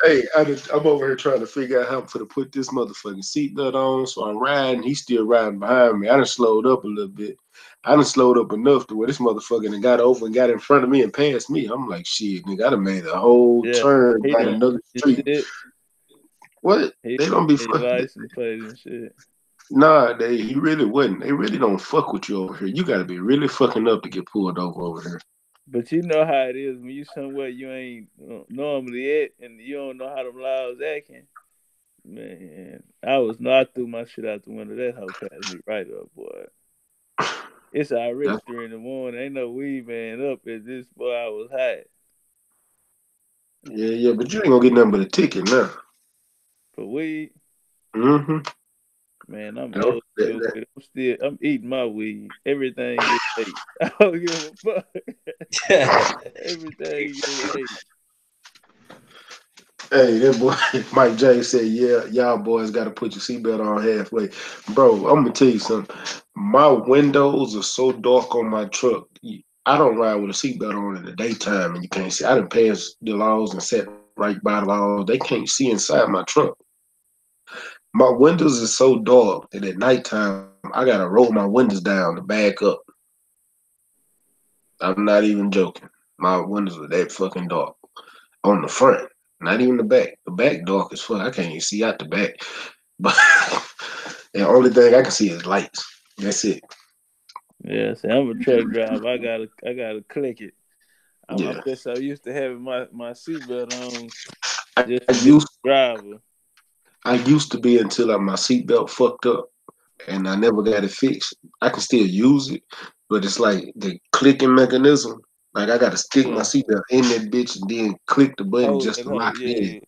Hey, I'm over here trying to figure out how I'm gonna put this motherfucking seatbelt on. So I'm riding. He's still riding behind me. I done slowed up a little bit. I done slowed up enough to where this motherfucker done got over and got in front of me and passed me. I'm like, shit, nigga, I done made a whole Yeah, turn he down done another street. shit. What? He They don't be his fucking. license plate and shit. Nah, he really wouldn't. They really don't fuck with you over here. You gotta be really fucking up to get pulled over here. But you know how it is when you somewhere you ain't normally at and you don't know how them laws acting. Man, I threw my shit out the window. That hoe passed me right up, boy. It's already That's, 3 in the morning. Ain't no weed man up at this boy. I was hot yeah, but you ain't gonna get nothing but a ticket now. for weed. Mm-hmm. Man, I'm Nope. old school. I'm eating my weed. Everything gets ate. I don't give a fuck. Everything gets ate. Hey, that boy Mike James said, "Yeah, y'all boys got to put your seatbelt on halfway." Bro, I'm gonna tell you something. My windows are so dark on my truck. I don't ride with a seatbelt on in the daytime, and you can't see. I done passed the laws and sat right by the laws. They can't see inside my truck. My windows are so dark that at nighttime I gotta roll my windows down to back up. I'm not even joking. My windows are that fucking dark on the front, not even the back. The back dark as fuck. I can't even see out the back. But the only thing I can see is lights. That's it. Yeah, see, I'm a truck driver. I gotta click it. I'm Yeah. just so used to having my seatbelt on I, just I to be used a driver. I used to be until my seatbelt fucked up and I never got it fixed. I can still use it, but it's like the clicking mechanism. Like I gotta stick my Yeah. seatbelt in that bitch and then click the button Hold just that to hoe. lock it in.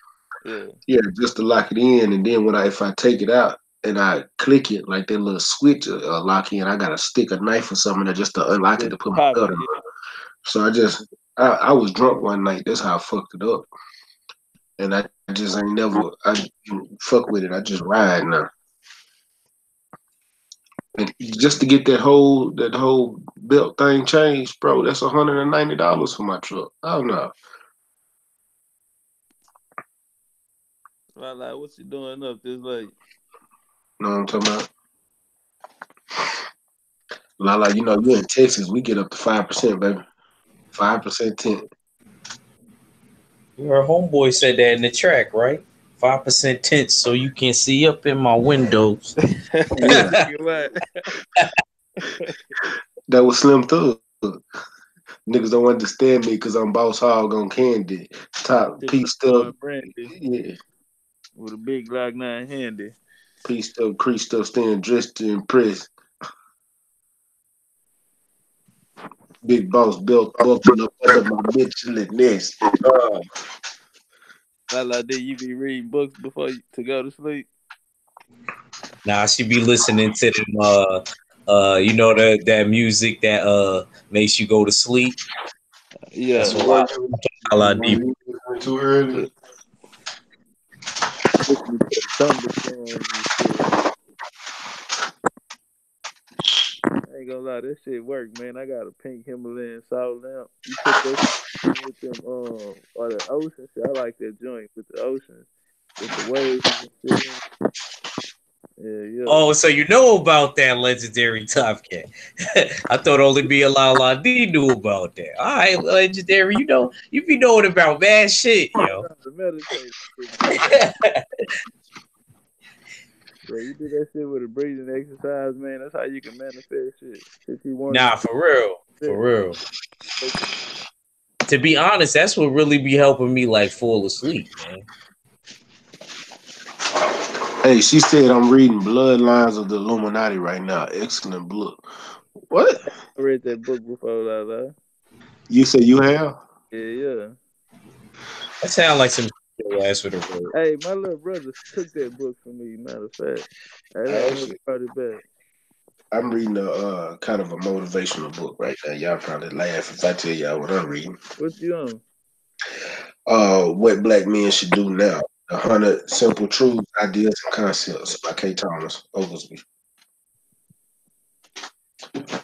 Yeah, yeah. Yeah, just to lock it in. And then if I take it out, and I click it like that little switch lock in. I gotta stick a knife or something there just to unlock it Just to put my pop belt it. in. Yeah. So I was drunk one night. That's how I fucked it up, and I just ain't never I fuck with it. I just ride now. And just to get that whole belt thing changed, bro, that's $190 for my truck. Oh no. Like, what you doing up this late? Know what I'm talking about? Lala, you know, you in Texas, we get up to 5%, baby. 5% tint. Your homeboy said that in the track, right? 5% tint, so you can see up in my windows. Yeah, What? that was Slim Thug. Niggas don't understand me because I'm Boss Hog on Candy. Top Just Pete boy Stub. Brandy Yeah. with a big Glock 9 handy. Pete Stub, creased up, staying dressed to impress. Big Boss belt buckle up under my Michelin nest. Like, did you be reading books before to go to sleep? Nah, she be listening to them you know that music that makes you go to sleep. Yeah. That's what I do. Too early. Listening to the thunderstorms and shit. I ain't gonna lie, this shit work, man. I got a pink Himalayan salt lamp. You put that shit with them or the ocean shit. I like that joint with the ocean, with the waves and shit. Yeah. Oh, so you know about that legendary Top Cat. I thought only me and La D knew about that. All right, legendary, you be knowing about bad shit, yo. The meditative shit, man. Yeah, you do that shit with a breathing exercise, man. That's how you can manifest shit. If you want Nah, for real. To be honest, that's what really be helping me like fall asleep, man. Hey, she said I'm reading Bloodlines of the Illuminati right now. Excellent book. What? I read that book before, Lala. You say you have? Yeah. That sound like some shit ass with a word. Hey, my little brother took that book from me, matter of fact. I never brought it back. I'm reading a kind of a motivational book right now. Y'all probably laugh if I tell y'all what I'm reading. What you on? What Black Men Should Do Now. 100 Simple Truths, Ideas, and Concepts by K. Thomas Oglesby. It's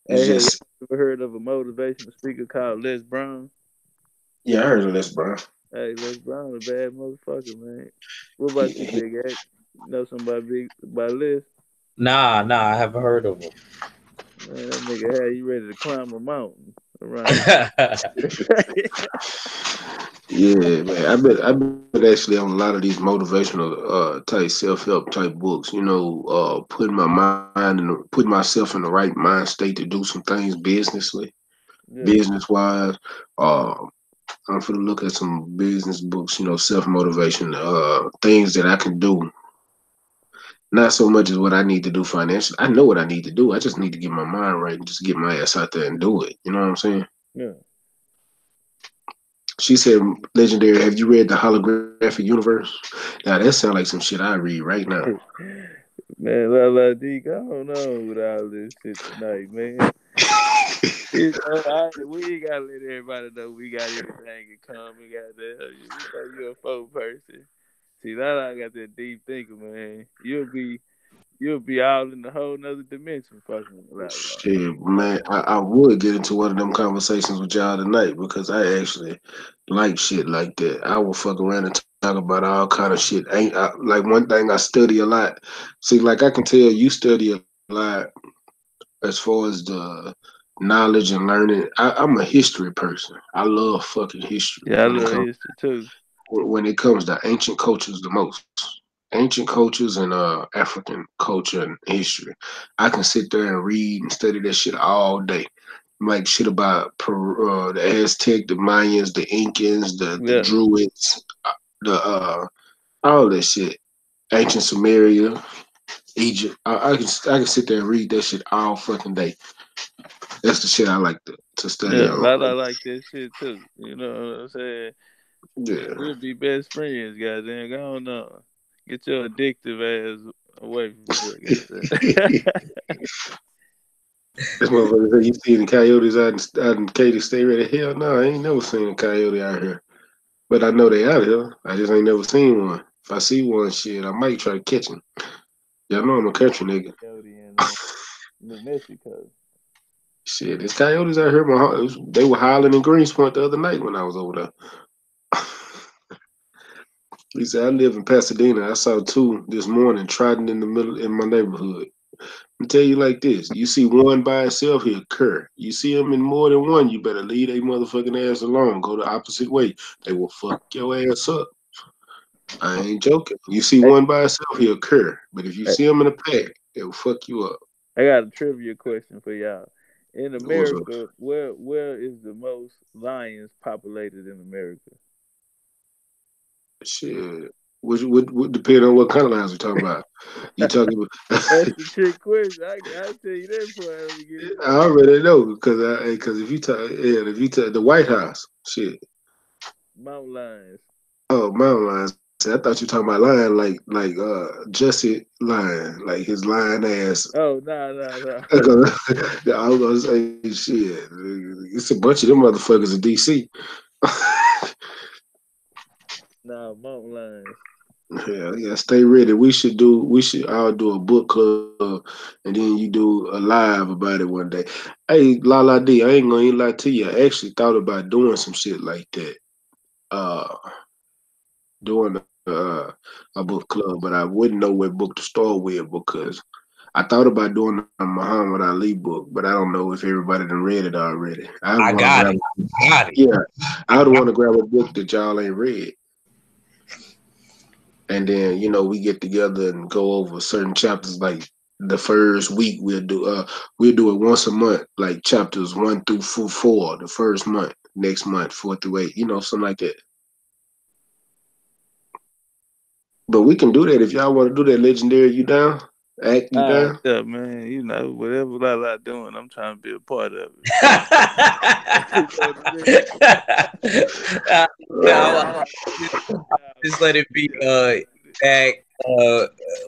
Hey, have you just, ever heard of a motivational speaker called Les Brown? yeah, I heard of this, bro. Hey, Les Brown, a bad motherfucker, man. What about you, Big X? You know somebody by Les? Nah, I haven't heard of him. Man, that nigga had you ready to climb a mountain around. Yeah, man. I've been actually on a lot of these motivational type self help type books. You know, putting my mind and putting myself in the right mind state to do some things Yeah. business wise. I'm gonna look at some business books. You know, self motivation, things that I can do. Not so much as what I need to do financially. I know what I need to do. I just need to get my mind right and just get my ass out there and do it. You know what I'm saying? Yeah. She said, "Legendary, have you read The Holographic Universe?" Now that sounds like some shit I read right now. Man, La D, go on with all this shit tonight, man. We ain't gotta let everybody know we got everything in common. We know you're a person. See, I got that deep thinker, man. You'll be out in a whole nother dimension fucking with that. Shit, man, I would get into one of them conversations with y'all tonight because I actually like shit like that. I will fuck around and talk about all kind of shit. Like one thing I study a lot. See, like I can tell you study a lot as far as the knowledge and learning. I'm a history person. I love fucking history Yeah, I love history too. when it comes to ancient cultures the most. Ancient cultures and African culture and history. I can sit there and read and study that shit all day. Like shit about the Aztec, the Mayans, the Incans, the Yeah. Druids, the all that shit. Ancient Sumeria, Egypt. I can sit there and read that shit all fucking day. That's the shit I like to study Yeah, on. I like that shit too. You know what I'm saying? Yeah. We'll be best friends, goddamn. Go on. Get your addictive ass away from me. This motherfucker say you see the coyotes out in Katy, stay ready. Hell no, I ain't never seen a coyote out here. But I know they out here. I just ain't never seen one. If I see one, shit, I might try to catch him. Y'all know I'm a country nigga. Coyote in New Mexico. Shit, there's coyotes out here. They were howling in Greenspoint the other night when I was over there. He said, I live in Pasadena. I saw two this morning trotting in the middle in my neighborhood. I tell you like this: you see one by itself, he'll occur. You see them in more than one, you better leave they motherfucking ass alone. Go the opposite way. They will fuck your ass up. I ain't joking. You see Hey, one by itself, he'll occur. But if you hey, see them in a pack, they will fuck you up. I got a trivia question for y'all. In What's up? America, where is the most lions populated in America? Shit. What depend on what kind of lines we're talking about. You talking about? That's the trick question. I'll tell you that before I ever get it. I already know because if you talk the White House, shit. Mountain lions. Oh, mountain lions. I thought you were talking about lion like Jesse Lion, like his lion ass. Oh, no. I was gonna say shit. It's a bunch of them motherfuckers in DC. No, mountain lions. Yeah, stay ready. We should all do a book club and then you do a live about it one day. Hey, La D, I ain't gonna even lie to you. I actually thought about doing some shit like that. Uh doing a book club, but I wouldn't know what book to start with because I thought about doing a Muhammad Ali book, but I don't know if everybody done read it already. I I want to got grab, it. Got it. yeah, I would want to grab a book that y'all ain't read, and then we get together and go over certain chapters. Like the first week, we'll do it once a month, like chapters 1 through 4. The first month, next month 4 through 8, something like that. But we can do that if y'all want to do that. Legendary, you down? Act, you down? Yeah, man. Whatever Lala doing, I'm trying to be a part of it. You know what I mean? I'll just let it be Act,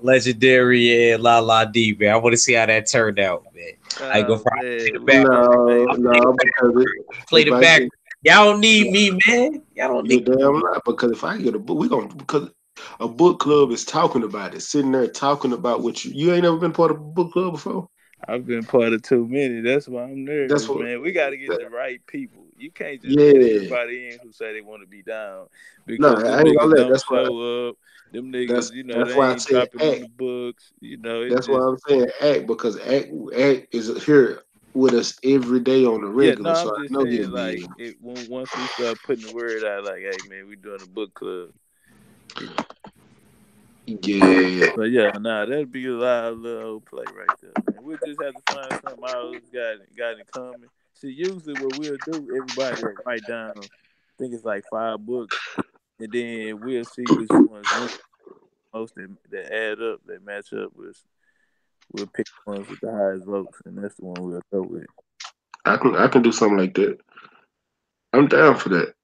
Legendary, and La La D, man. I want to see how that turned out, man. I go play the back. No, because Play if the I back. get, Y'all don't need me, man. Y'all don't you're need me. damn right. Because if I get a book, because a book club is talking about it, sitting there talking about what you ain't never been part of a book club before. I've been part of too many. That's why I'm That's nervous, what. man. We got to get the right people. You can't just let Yeah. everybody in who say they want to be down No, because them I ain't gonna niggas let. don't show up. Them niggas, That's they why I ain't said dropping in act. the books. It's That's why just I'm saying act because act is here with us every day on the yeah. No, regular, so I'm I just know saying he'll be like in. once we start putting the word out, like, hey man, we doing a book club. Yeah. But yeah, that'd be a live little play right there, man. We'll just have to find something else got in common. See, usually what we'll do, everybody will write down, I think it's like 5 books, and then we'll see which ones win most that add up, that match up with. We'll pick the ones with the highest votes, and that's the one we'll go with. I can do something like that. I'm down for that.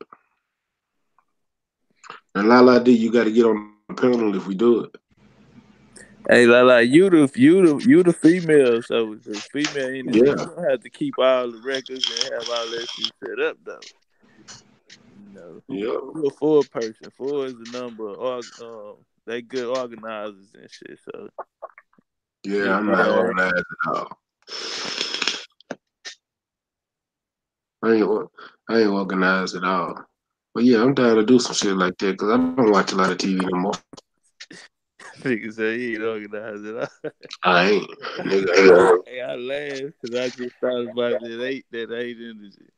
And La D, you got to get on the panel if we do it. Hey, like you the female, so the female energy, Yeah. you don't have to keep all the records and have all that shit set up though. Yeah. You a full person. Full is the number. They good organizers and shit. So Yeah, you I'm know, not organized at all. I ain't, I ain't organized at all. But yeah, I'm down to do some shit like that because I don't watch a lot of TV no more. nigga say he ain't organized at all. I ain't, nigga. Hey, I laugh because I just thought about that eight energy.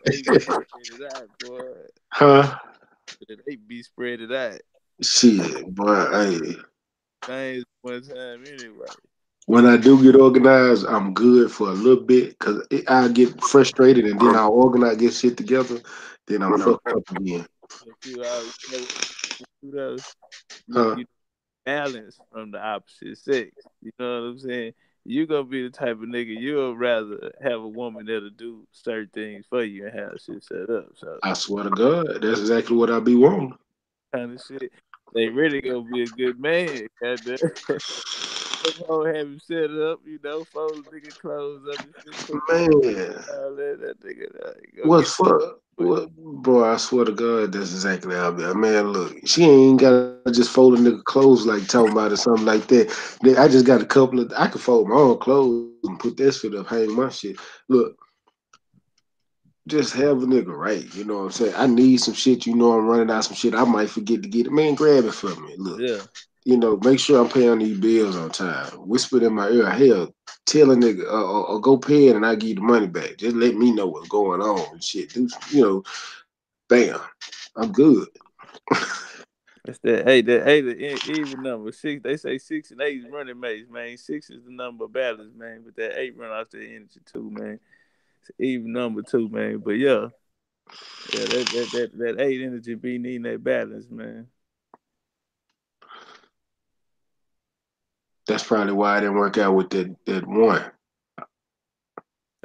They be spread it out, boy. Huh? They be spread it out. Shit, boy. Hey, Things one time anyway. when I do get organized, I'm good for a little bit because I get frustrated and then I'll organize, get shit together. Then I'm fucked up again. But you know, Huh? you balance from the opposite sex. You know what I'm saying? You gonna be the type of nigga you'll rather have a woman that'll do certain things for you and have shit set up. So I swear to God, that's exactly what I be wanting. kind of shit. They really gonna be a good man. Goddamn. Come on, have him set up, fold nigga clothes up and shit, cook Man, all that. That nigga go get what's for what, bro? I swear to God, that's exactly how I be. Man, look, she ain't gotta just fold a nigga clothes like talking about it, something like that. I just got a couple of. I can fold my own clothes and put that shit up, hang my shit. Look, just have a nigga right. You know what I'm saying? I need some shit. You know I'm running out some shit. I might forget to get it. Man, grab it for me. Look, yeah. make sure I'm paying these bills on time. Whisper it in my ear. Hell, tell a nigga or go pay it and I give you the money back. Just let me know what's going on and shit. Bam, I'm good. That's that even number. Six, they say 6 and 8 is running mates, man. 6 is the number of balance, man. But that 8 run off the energy too, man. It's an even number too, man. But yeah, that 8 energy be needing that balance, man. That's probably why I didn't work out with that one.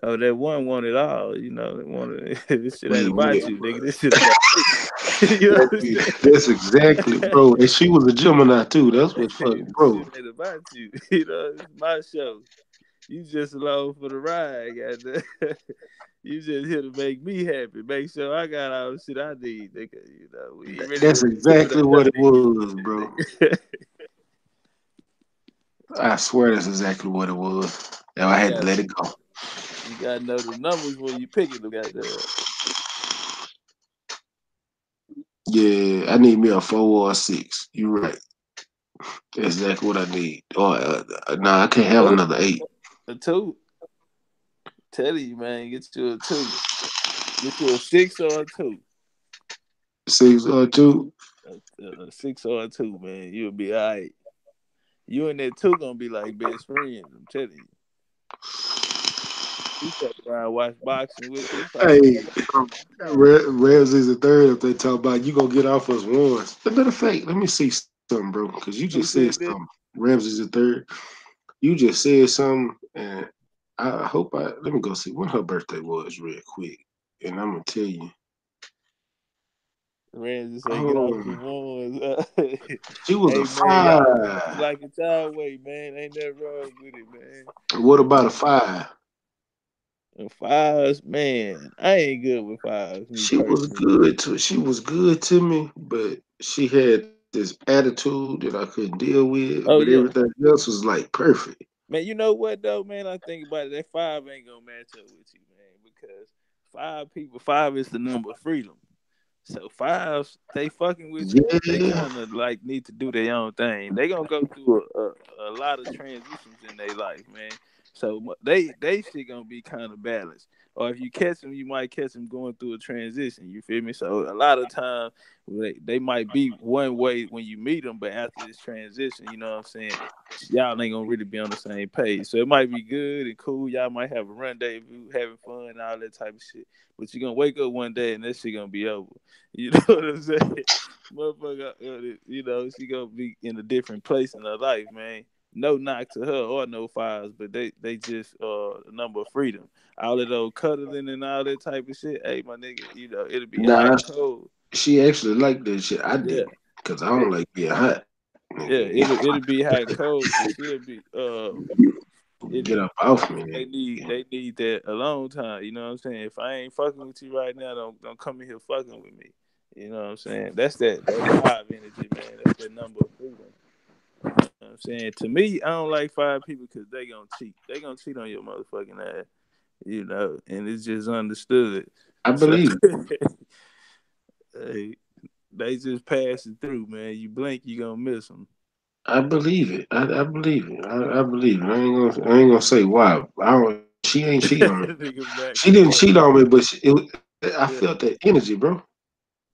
Oh, that one want it all, That wanted this shit ain't Yeah, about you, nigga. This shit about me. You know what I'm that's exactly, saying? bro. And she was a Gemini too. That's what's fucking, This bro. shit ain't about you. It's my show. You just along for the ride, goddamn. You just here to make me happy. Make sure I got all the shit I need, nigga. We ain't ready That's to give it exactly up what it nothing, was, bro. nigga. I swear that's exactly what it was. Now I You had to got let it go. you gotta know the numbers when you picking them, goddamn. Yeah, I need me a 4 or a 6. You right. That's exactly what I need. Or nah, I can't have Oh, another 8. a two. Tell you, man, get you a two. Get you a 6 or a two. 6 or 2. A 6 or a two, man. You'll be all right. You and that two gonna be like best friends. I'm telling you. You fuck around, watch boxing with you. Probably. Hey, Ramsey's the third. If they talk about you gonna get off us once. As a matter of fact, let me see something, bro. Because you just Who said said that? something. Ramsey's the third. You just said something, and I hope I let me go see when her birthday was real quick, and I'm gonna tell you. Ramsey say get off the Oh, ones. she was a Hey man, y'all five. like it y'all way, man. Ain't nothing wrong with it, man. What about a 5? And fives, man, I ain't good with fives, me She was personally. good to she was good to me, but she had this attitude that I couldn't deal with. But Oh yeah. everything else was like perfect. Man, you know what though, man? I think about it. That five ain't gonna match up with you, man, because five is the number of freedom. So fives, they fucking with you, but they Yeah. kind of like need to do their own thing. They gonna go through a lot of transitions in their life, man. So they shit gonna be kind of balanced. Or if you catch them, you might catch them going through a transition. You feel me? So a lot of times they might be one way when you meet them, but after this transition, you know what I'm saying? Y'all ain't gonna really be on the same page. So it might be good and cool. Y'all might have a rendezvous, having fun, all that type of shit. But you're gonna wake up one day and that shit gonna be over. You know what I'm saying? Motherfucker, she gonna be in a different place in her life, man. No knock to her or no files, but they just a number of freedom. All of those cuddling and all that type of shit. Hey, my nigga, it'll be hot Nah, and cold. she actually liked that shit. I Yeah, didn't, cause I it, don't like being hot. yeah, Nigga. it'll be hot and cold, but she'll be it. Get up off me, They need nigga. they need that alone time. You know what I'm saying? If I ain't fucking with you right now, don't come in here fucking with me. You know what I'm saying? That's that five energy, man. That's that number of freedom. You know what I'm saying? To me, I don't like five people because they gonna cheat. They gonna cheat on your motherfucking ass. And it's just understood. I So believe it. hey, they just pass it through, man. You blink, you gonna miss them. I believe it. I believe it. I believe it. I ain't gonna say why. I don't. She ain't cheat on me. Nigga She back didn't to cheat back. on me, but I Yeah, felt that energy, bro.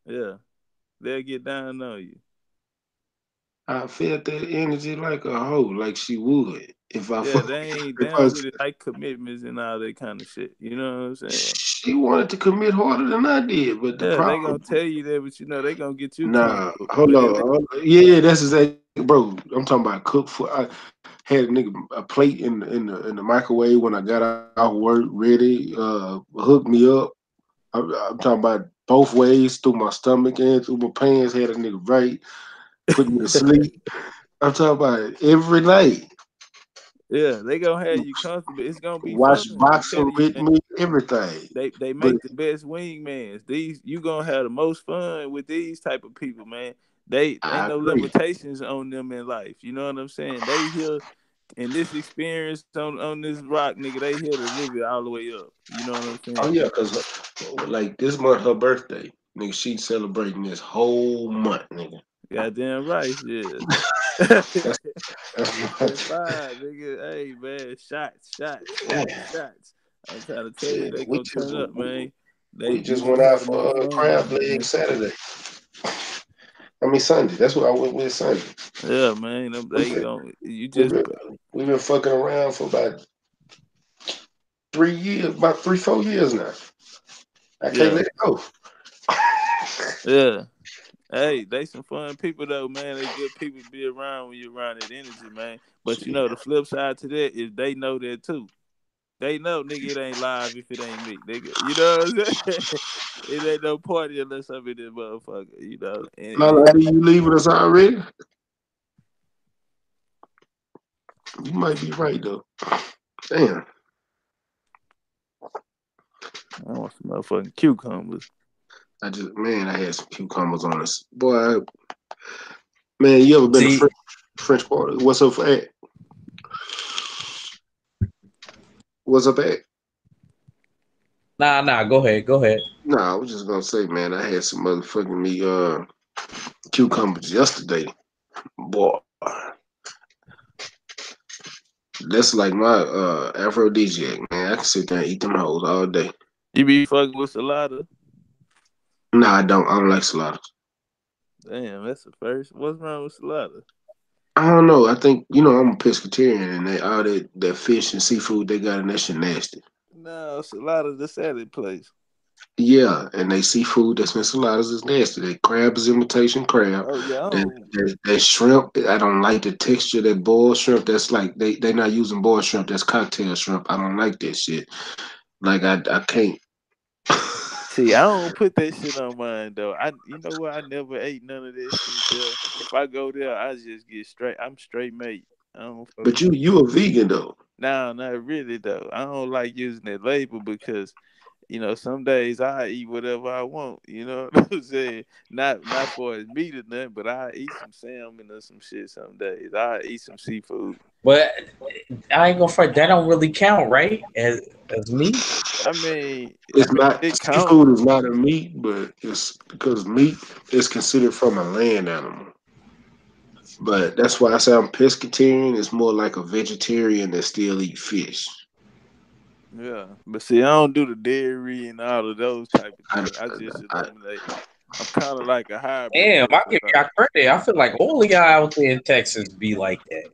yeah. They'll get down on you. I felt that energy like a hoe, like she would. Yeah, they If I, don't really like commitments and all that kind of shit. You know what I'm saying? she wanted to commit harder than I did, but the Yeah, they problem, gonna tell you that, but they gonna get you nah, comfortable. hold But on, in that, yeah, that's exactly, bro. I'm talking about cook food. I had a plate in the microwave when I got out of work, ready, hooked me up. I'm talking about both ways through my stomach and through my pants. Had a nigga right. put me to sleep. I'm talking about every night. Yeah, they gonna have you comfortable. It's gonna be Watch fun. I'm boxing telling you, with man. me, everything. They But make the best wingmans. These you gonna have the most fun with these type of people, man. They I ain't no agree. limitations on them in life. You know what I'm saying? They here in this experience on this rock, nigga. They here to live it all the way up. You know what I'm Oh saying? yeah, cause like this month her birthday, nigga, she celebrating this whole month, nigga. Goddamn right, yeah. That's, That's that's fine, nigga. Hey man, yeah. shots. I'm trying to tell you, Shit, they gonna turn up, man. we You just went gonna out have the most for fun with crab them, leg man. Saturday. I mean Sunday. That's what I went with Sunday. Yeah, man. We've They been, gonna you we've just been, we've been fucking around for about 3 years, about 3, 4 years now. I can't yeah, let it go. yeah. Hey, they some fun people though, man. They good people to be around when you're around that energy, man. But you know the flip side to that is they know that too. They know, nigga, it ain't live if it ain't me, nigga. You know what I'm saying? It ain't no party unless I'm in this motherfucker, you know. Lala, do you leaving us already? You might be right though. Damn. I want some motherfucking cucumbers. I had some cucumbers on us. Boy, man, you ever been to See, French Quarter? What's up for that? What's up at? nah. Go ahead. Go ahead. Nah, I was just gonna say, man, I had some motherfucking me cucumbers yesterday. Boy, that's like my aphrodisiac, man. I can sit there and eat them hoes all day. You be fucking with salada? Nah, I don't. I don't like saladas. Damn, that's the first. What's wrong with salada? I don't know. I think I'm a pescatarian, and they all that fish and seafood they got in that shit nasty. No, salada the salad place. Yeah, and they seafood that's in saladas is nasty. That crab is imitation crab. Oh yeah, I That, don't. that shrimp, I don't like the texture. That boiled shrimp, that's like they not using boiled shrimp. That's cocktail shrimp. I don't like that shit. Like I can't. See, I don't put that shit on mine though. You know what? I never ate none of that shit there. If I go there, I just get straight. I'm straight mate. I don't fuck But with that. you a vegan though. No, not really though. I don't like using that label because some days I eat whatever I want. You know what I'm saying? Not for as meat or nothing, but I eat some salmon or some shit some days. I eat some seafood. But I ain't gonna front. That don't really count, right? As me. I It's mean not it count. seafood is not a meat, but it's because meat is considered from a land animal. But that's why I say I'm pescatarian. It's more like a vegetarian that still eat fish. Yeah, but see, I don't do the dairy and all of those type of I, things. I just I, eliminate. I'm kind of like a hybrid Damn, though. I So give y'all credit. I feel like all of y'all out there in Texas be like that.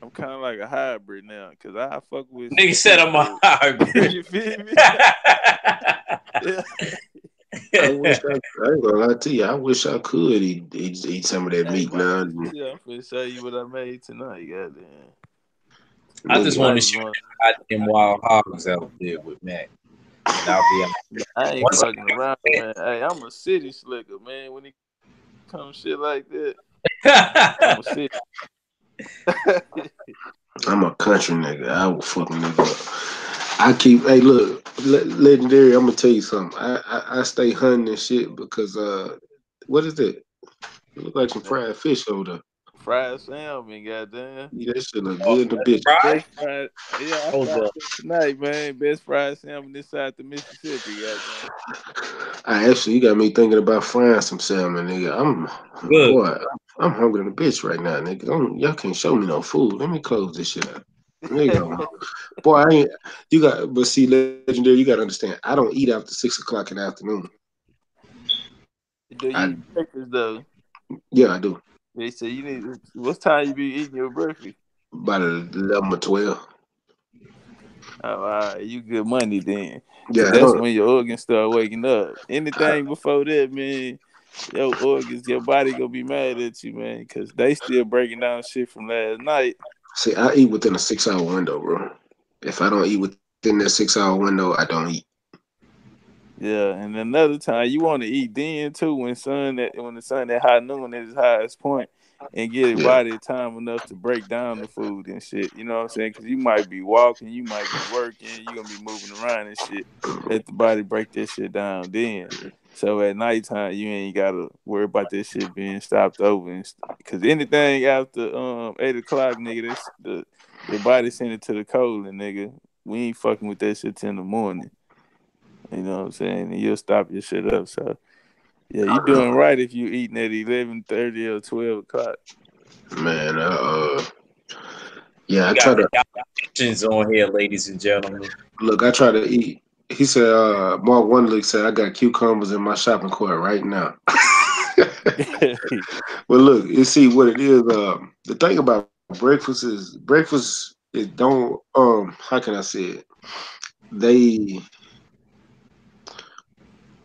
I'm kind of like a hybrid now because I fuck with some Nigga said I'm a seafood. hybrid. You feel me? Yeah. I wish I ain't gonna lie to you. I wish I could eat some of that Hey, meat watch now. this shit. I'm finna show you what I made tonight. Goddamn. I just Nigga, want Somebody to was show going. you goddamn wild hogs out there with Mac. And I'll be honest. I ain't Once fucking around, man. Hey, I'm a city slicker, man. When it comes shit like that, I'm a I, city. I'm a country nigga. I will fucking nigga up. Hey, look, legendary. I'm gonna tell you something. I stay hunting and shit because what is it? It look like some fried fish over there. Fried salmon, goddamn. Yeah, that shit look oh, good in the that's bitch. right. Best fried, yeah, I Hold fried up. it tonight, man. Best fried salmon this side the Mississippi, goddamn. I actually, you got me thinking about frying some salmon, nigga. Good. Boy, I'm hungry in the bitch right now, nigga. Y'all can't show me no food. Let me close this shit out. Nigga, boy, I ain't. But see, legendary, you gotta understand. I don't eat after 6 o'clock in the afternoon. Do I you eat breakfast though? Yeah, I do. They say you need. What time you be eating your breakfast? About 11 or 12. Oh, all right, you good money then, cause Yeah, I that's don't. when your organs start waking up. I, Anything before that, man, your organs, your body gonna be mad at you, man, cause they still breaking down shit from last night. See, I eat within a 6 hour window, bro. If I don't eat within that 6 hour window, I don't eat. Yeah, and another time you want to eat then too when the sun at high noon at its highest point, and get your Yeah, body time enough to break down the food and shit. You know what I'm saying? Because you might be walking, you might be working, you gonna be moving around and shit. Let the body break that shit down then. So at nighttime you ain't gotta worry about this shit being stopped over. Because anything after 8 o'clock, nigga, your body send it to the colon, nigga. We ain't fucking with that shit till in the morning. You know what I'm saying? And you'll stop your shit up. So yeah, you doing right if you eating at 11:30 or 12 o'clock. man. Yeah, We I got try the to dietitians on here, ladies and gentlemen. look. I try to eat. He said, Mark Wonderlick said, I got cucumbers in my shopping cart right now. Well, look, you see what it is. The thing about breakfast is don't how can I say it? They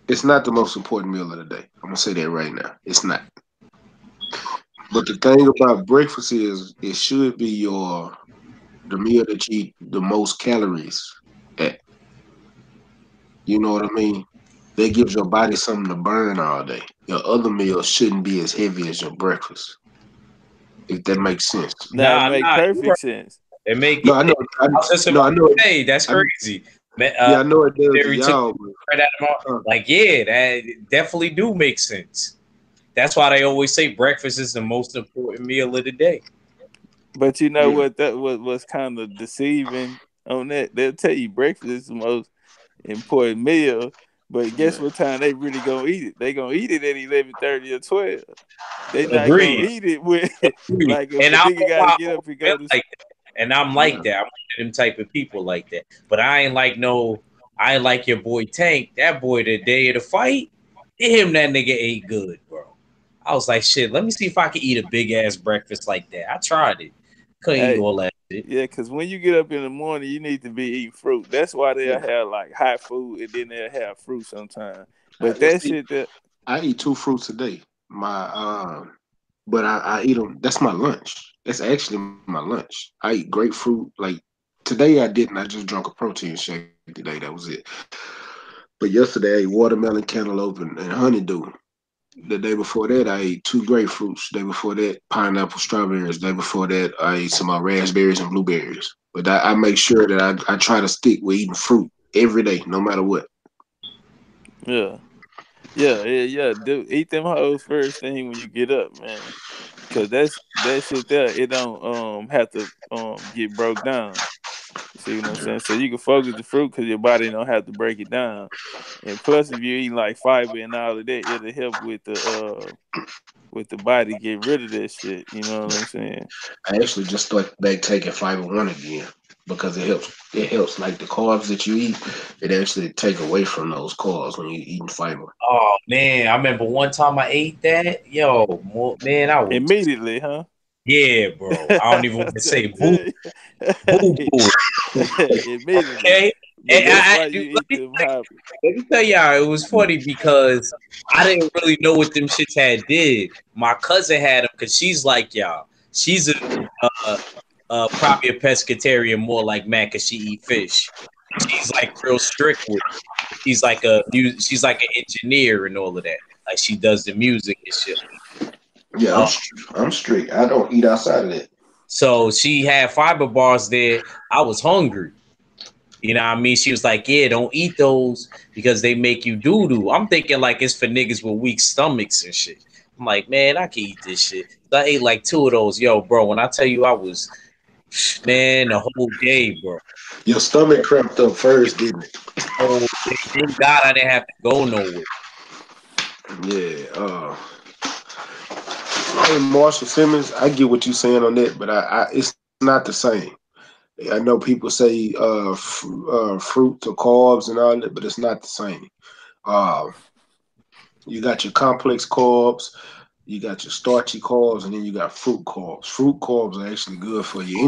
It's not the most important meal of the day. I'm gonna say that right now. It's not. But the thing about breakfast is it should be the meal that you eat the most calories at. You know what I mean? That gives your body something to burn all day. Your other meals shouldn't be as heavy as your breakfast, if that makes sense. Nah, it make You right. perfect sense. They make No, it. I know. I was just No, about I know. to say that's I, crazy. Man, yeah, I know it does to Terry took y'all. right out of my like, yeah, that definitely do make sense. That's why they always say breakfast is the most important meal of the day. But you know Yeah, what? That was kind of deceiving on that. They'll tell you breakfast is the most important meal, but guess yeah, what time they really gonna eat it? They gonna eat it at 11:30 or 12. They yeah, not gonna Agreed. eat it with Agreed. like if And a I don't nigga know got why to I get up and feel go to. like that. And I'm yeah. like that. I'm one of them type of people like that. But I ain't like your boy Tank. That boy the day of the fight, him that nigga ate good, bro. I was like, shit, let me see if I can eat a big ass breakfast like that. I tried it. Couldn't eat Hey, all that shit. yeah, because when you get up in the morning, you need to be eating fruit. That's why they'll Yeah. have like hot food and then they'll have fruit sometimes. But Well, that see, shit that I eat two fruits a day. But I eat them. That's my lunch. That's actually my lunch. I eat grapefruit. Like today, I didn't. I just drank a protein shake today. That was it. But yesterday, I ate watermelon, cantaloupe, and honeydew. The day before that, I ate two grapefruits. The day before that, pineapple, strawberries. The day before that, I ate some raspberries and blueberries. But I make sure that I try to stick with eating fruit every day, no matter what. yeah. Yeah. Do eat them hoes first thing when you get up, man. Cause that shit there, it don't have to get broke down. You see what I'm saying? So you can focus the fruit because your body don't have to break it down. And plus, if you eat like fiber and all of that, it'll help with the body get rid of that shit. You know what I'm saying? I actually just started back taking fiber one again because it helps. It helps like the carbs that you eat. It actually take away from those carbs when you're eating fiber. Oh man, I remember one time I ate that. Man, I was Immediately, huh? yeah, bro. I don't even want to say boo boo Hey, boo. immediately. Okay, But that's why let you eat me them hoppers. tell y'all, it was funny because I didn't really know what them shits had did. My cousin had them because she's like y'all. She's probably a pescatarian, more like Matt, because she eat fish. She's like real strict with it. She's like an engineer and all of that. Like she does the music and shit. Yeah, Uh, I'm straight. I don't eat outside of that. so she had fiber bars there. I was hungry. You know what I mean? She was like, yeah, don't eat those because they make you doo doo. I'm thinking like it's for niggas with weak stomachs and shit. I'm like, man, I can eat this shit. So I ate like two of those. Yo, bro, when I tell you I was, man, the whole day, bro. Your stomach cramped up first, didn't it? Oh, thank God I didn't have to go nowhere. Yeah. Hey, Marshall Simmons, I get what you're saying on that, but it's not the same. I know people say fruits or carbs and all that, but it's not the same. Uh, you got your complex carbs, you got your starchy carbs, and then you got fruit carbs. Fruit carbs are actually good for you.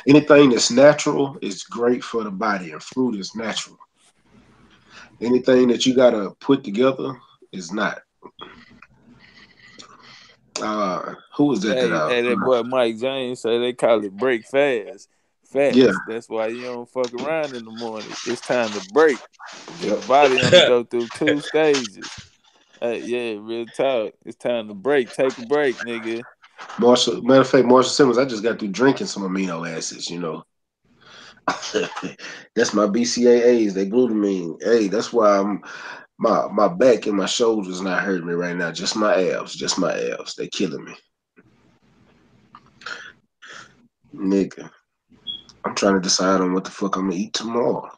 Anything that's natural is great for the body, and fruit is natural. Anything that you gotta put together is not. Who was that that Hey, that boy Mike James say they call it break fast. Yeah. Facts. That's why you don't fuck around in the morning. It's time to break. Cause Yep. the body only go through 2 stages. Yeah, real talk. It's time to break. Take a break, nigga. Matter of fact, Marshall Simmons, I just got through drinking some amino acids, you know. That's my BCAAs, they glutamine. Hey, that's why my back and my shoulders not hurting me right now. Just my abs. Just my abs. They killing me. Nigga. I'm trying to decide on what the fuck I'm gonna eat tomorrow.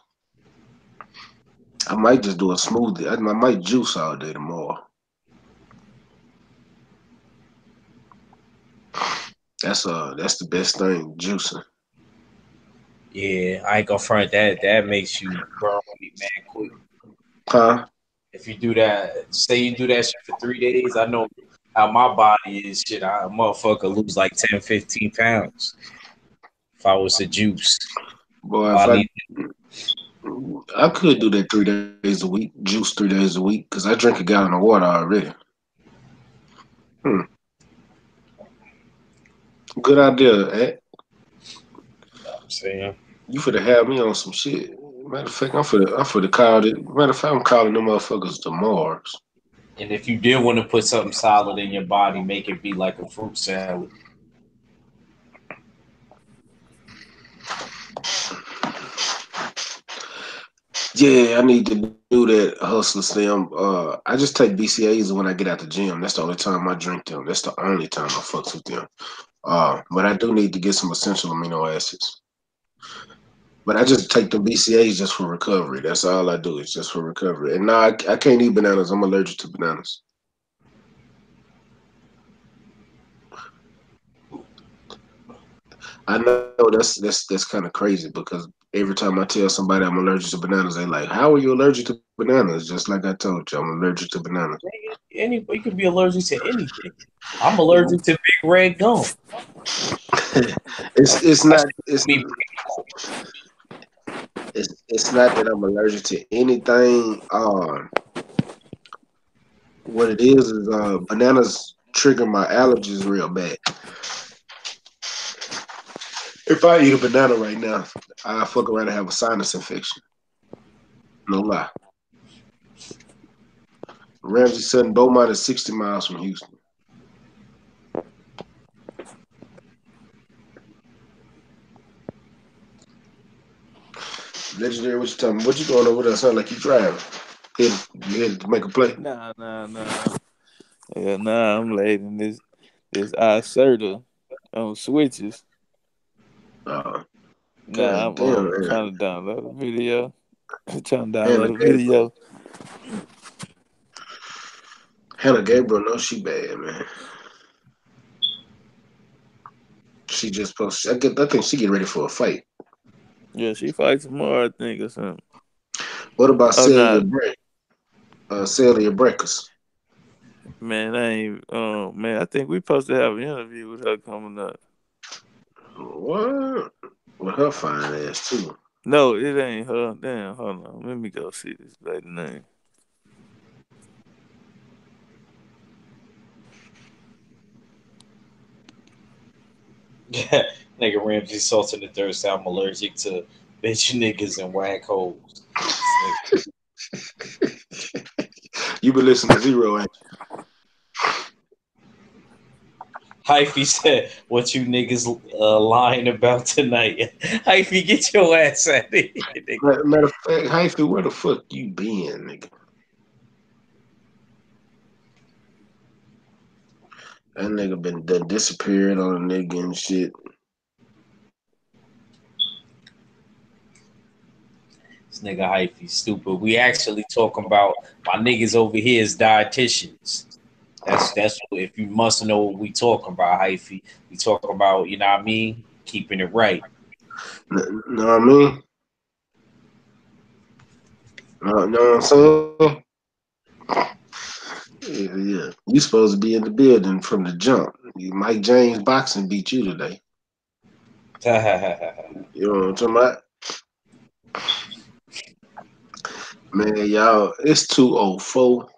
I might just do a smoothie. I might juice all day tomorrow. That's the best thing, juicing. Yeah, I ain't gonna front that. That makes you burn weight mad quick. Huh? If you do that, say you do that shit for 3 days, I know how my body is. Shit, I a motherfucker lose like 10, 15 pounds if I was to juice. Boy, All if I need, I could do that 3 days a week, juice 3 days a week, because I drink a gallon of water already. Hmm. Good idea, eh? I'm saying. You finna have me on some shit. Matter of fact, I'm for the call it. Matter of fact, I'm calling them motherfuckers the Mars. And if you did want to put something solid in your body, make it be like a fruit salad. Yeah, I need to do that, hustler Slim. I just take BCAs when I get out the gym. That's the only time I drink them. That's the only time I fucks with them. But I do need to get some essential amino acids. But I just take the BCAs just for recovery. That's all I do. It's just for recovery. And now I can't eat bananas. I'm allergic to bananas. I know that's kind of crazy because every time I tell somebody I'm allergic to bananas, they like, "How are you allergic to bananas?" Just like I told you, I'm allergic to bananas. Anybody could be allergic to anything. I'm allergic to big red gum. it's That not shit me. it's not that I'm allergic to anything. What it is bananas trigger my allergies real bad. If I eat a banana right now, I fuck around and have a sinus infection. No lie. Ramsey Sutton Beaumont is 60 miles from Houston. Legendary, what you talking about? What you going over there? Sound like you driving. You headed to make a play? Nah. Yeah, nah, I'm late in this iSerta on switches. Uh, Nah, God I'm damn, man. trying to download a video. Trying to Hannah download a Gabriel. video. Hannah Gabriel, no, she bad, man. She just posted. I think she get ready for a fight. Yeah, she fights tomorrow, I think, or something. What about Oh Celia no, Breck? Celia Breakers. man, I ain't. Man, I think we supposed to have an interview with her coming up. What? With her fine ass too. No, it ain't her. Damn, hold on. Let me go see this lady name. Nigga Ramsey Sultan the third said I'm allergic to bitch niggas and whack hoes. You been listening to Zero, ain't Hyphy said, "What you niggas lying about tonight?" Hyphy, get your ass out of here, nigga. you? Matter of fact, Hyphy, where the fuck you been, nigga? That nigga been done disappeared on a nigga and shit. This nigga Hyphy stupid. We actually talking about my niggas over here is dietitians. That's if you must know what we talking about, Hyphy. We talking about, you know what I mean, keeping it right. Know what I mean? Know what I'm saying? Yeah. You supposed to be in the building from the jump. Mike James boxing beat you today. You know what I'm talking about? Man, y'all, it's 2:04.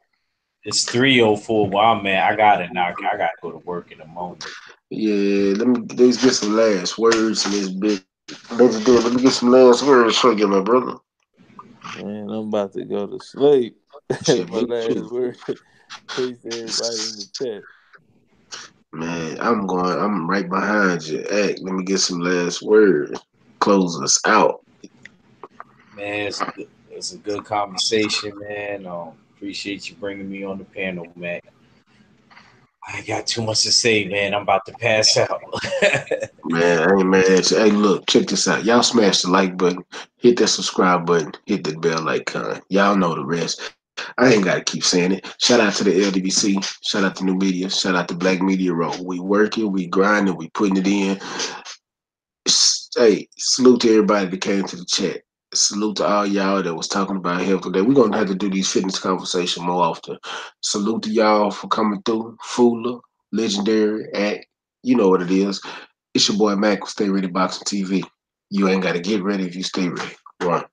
It's 3:04. Well, I'm man, I gotta knock. I gotta go to work in a moment. Yeah, let's get some last words in this bitch. Legendary, let me get some last words for you, my brother. Man, I'm about to go to sleep. Shit, My me last too. word. Peace to everybody in the chat. Man, I'm right behind you. Hey, let me get some last words. Close us out. Man, it's a good conversation, man. Appreciate you bringing me on the panel, man. I ain't got too much to say, man. I'm about to pass out. Man, I ain't mad at you. Hey, look, check this out. Y'all smash the like button, hit that subscribe button, hit that bell icon. Y'all know the rest. I ain't gotta keep saying it. Shout out to the LDBC. Shout out to New Media. Shout out to Black Media Row. We working, we grinding, we putting it in. Hey, salute to everybody that came to the chat. Salute to all y'all that was talking about health today. We're gonna have to do these fitness conversations more often. Salute to y'all for coming through. Fula, Legendary, Act. You know what it is. It's your boy Mac with Stay Ready Boxing TV. You ain't gotta get ready if you stay ready. Right.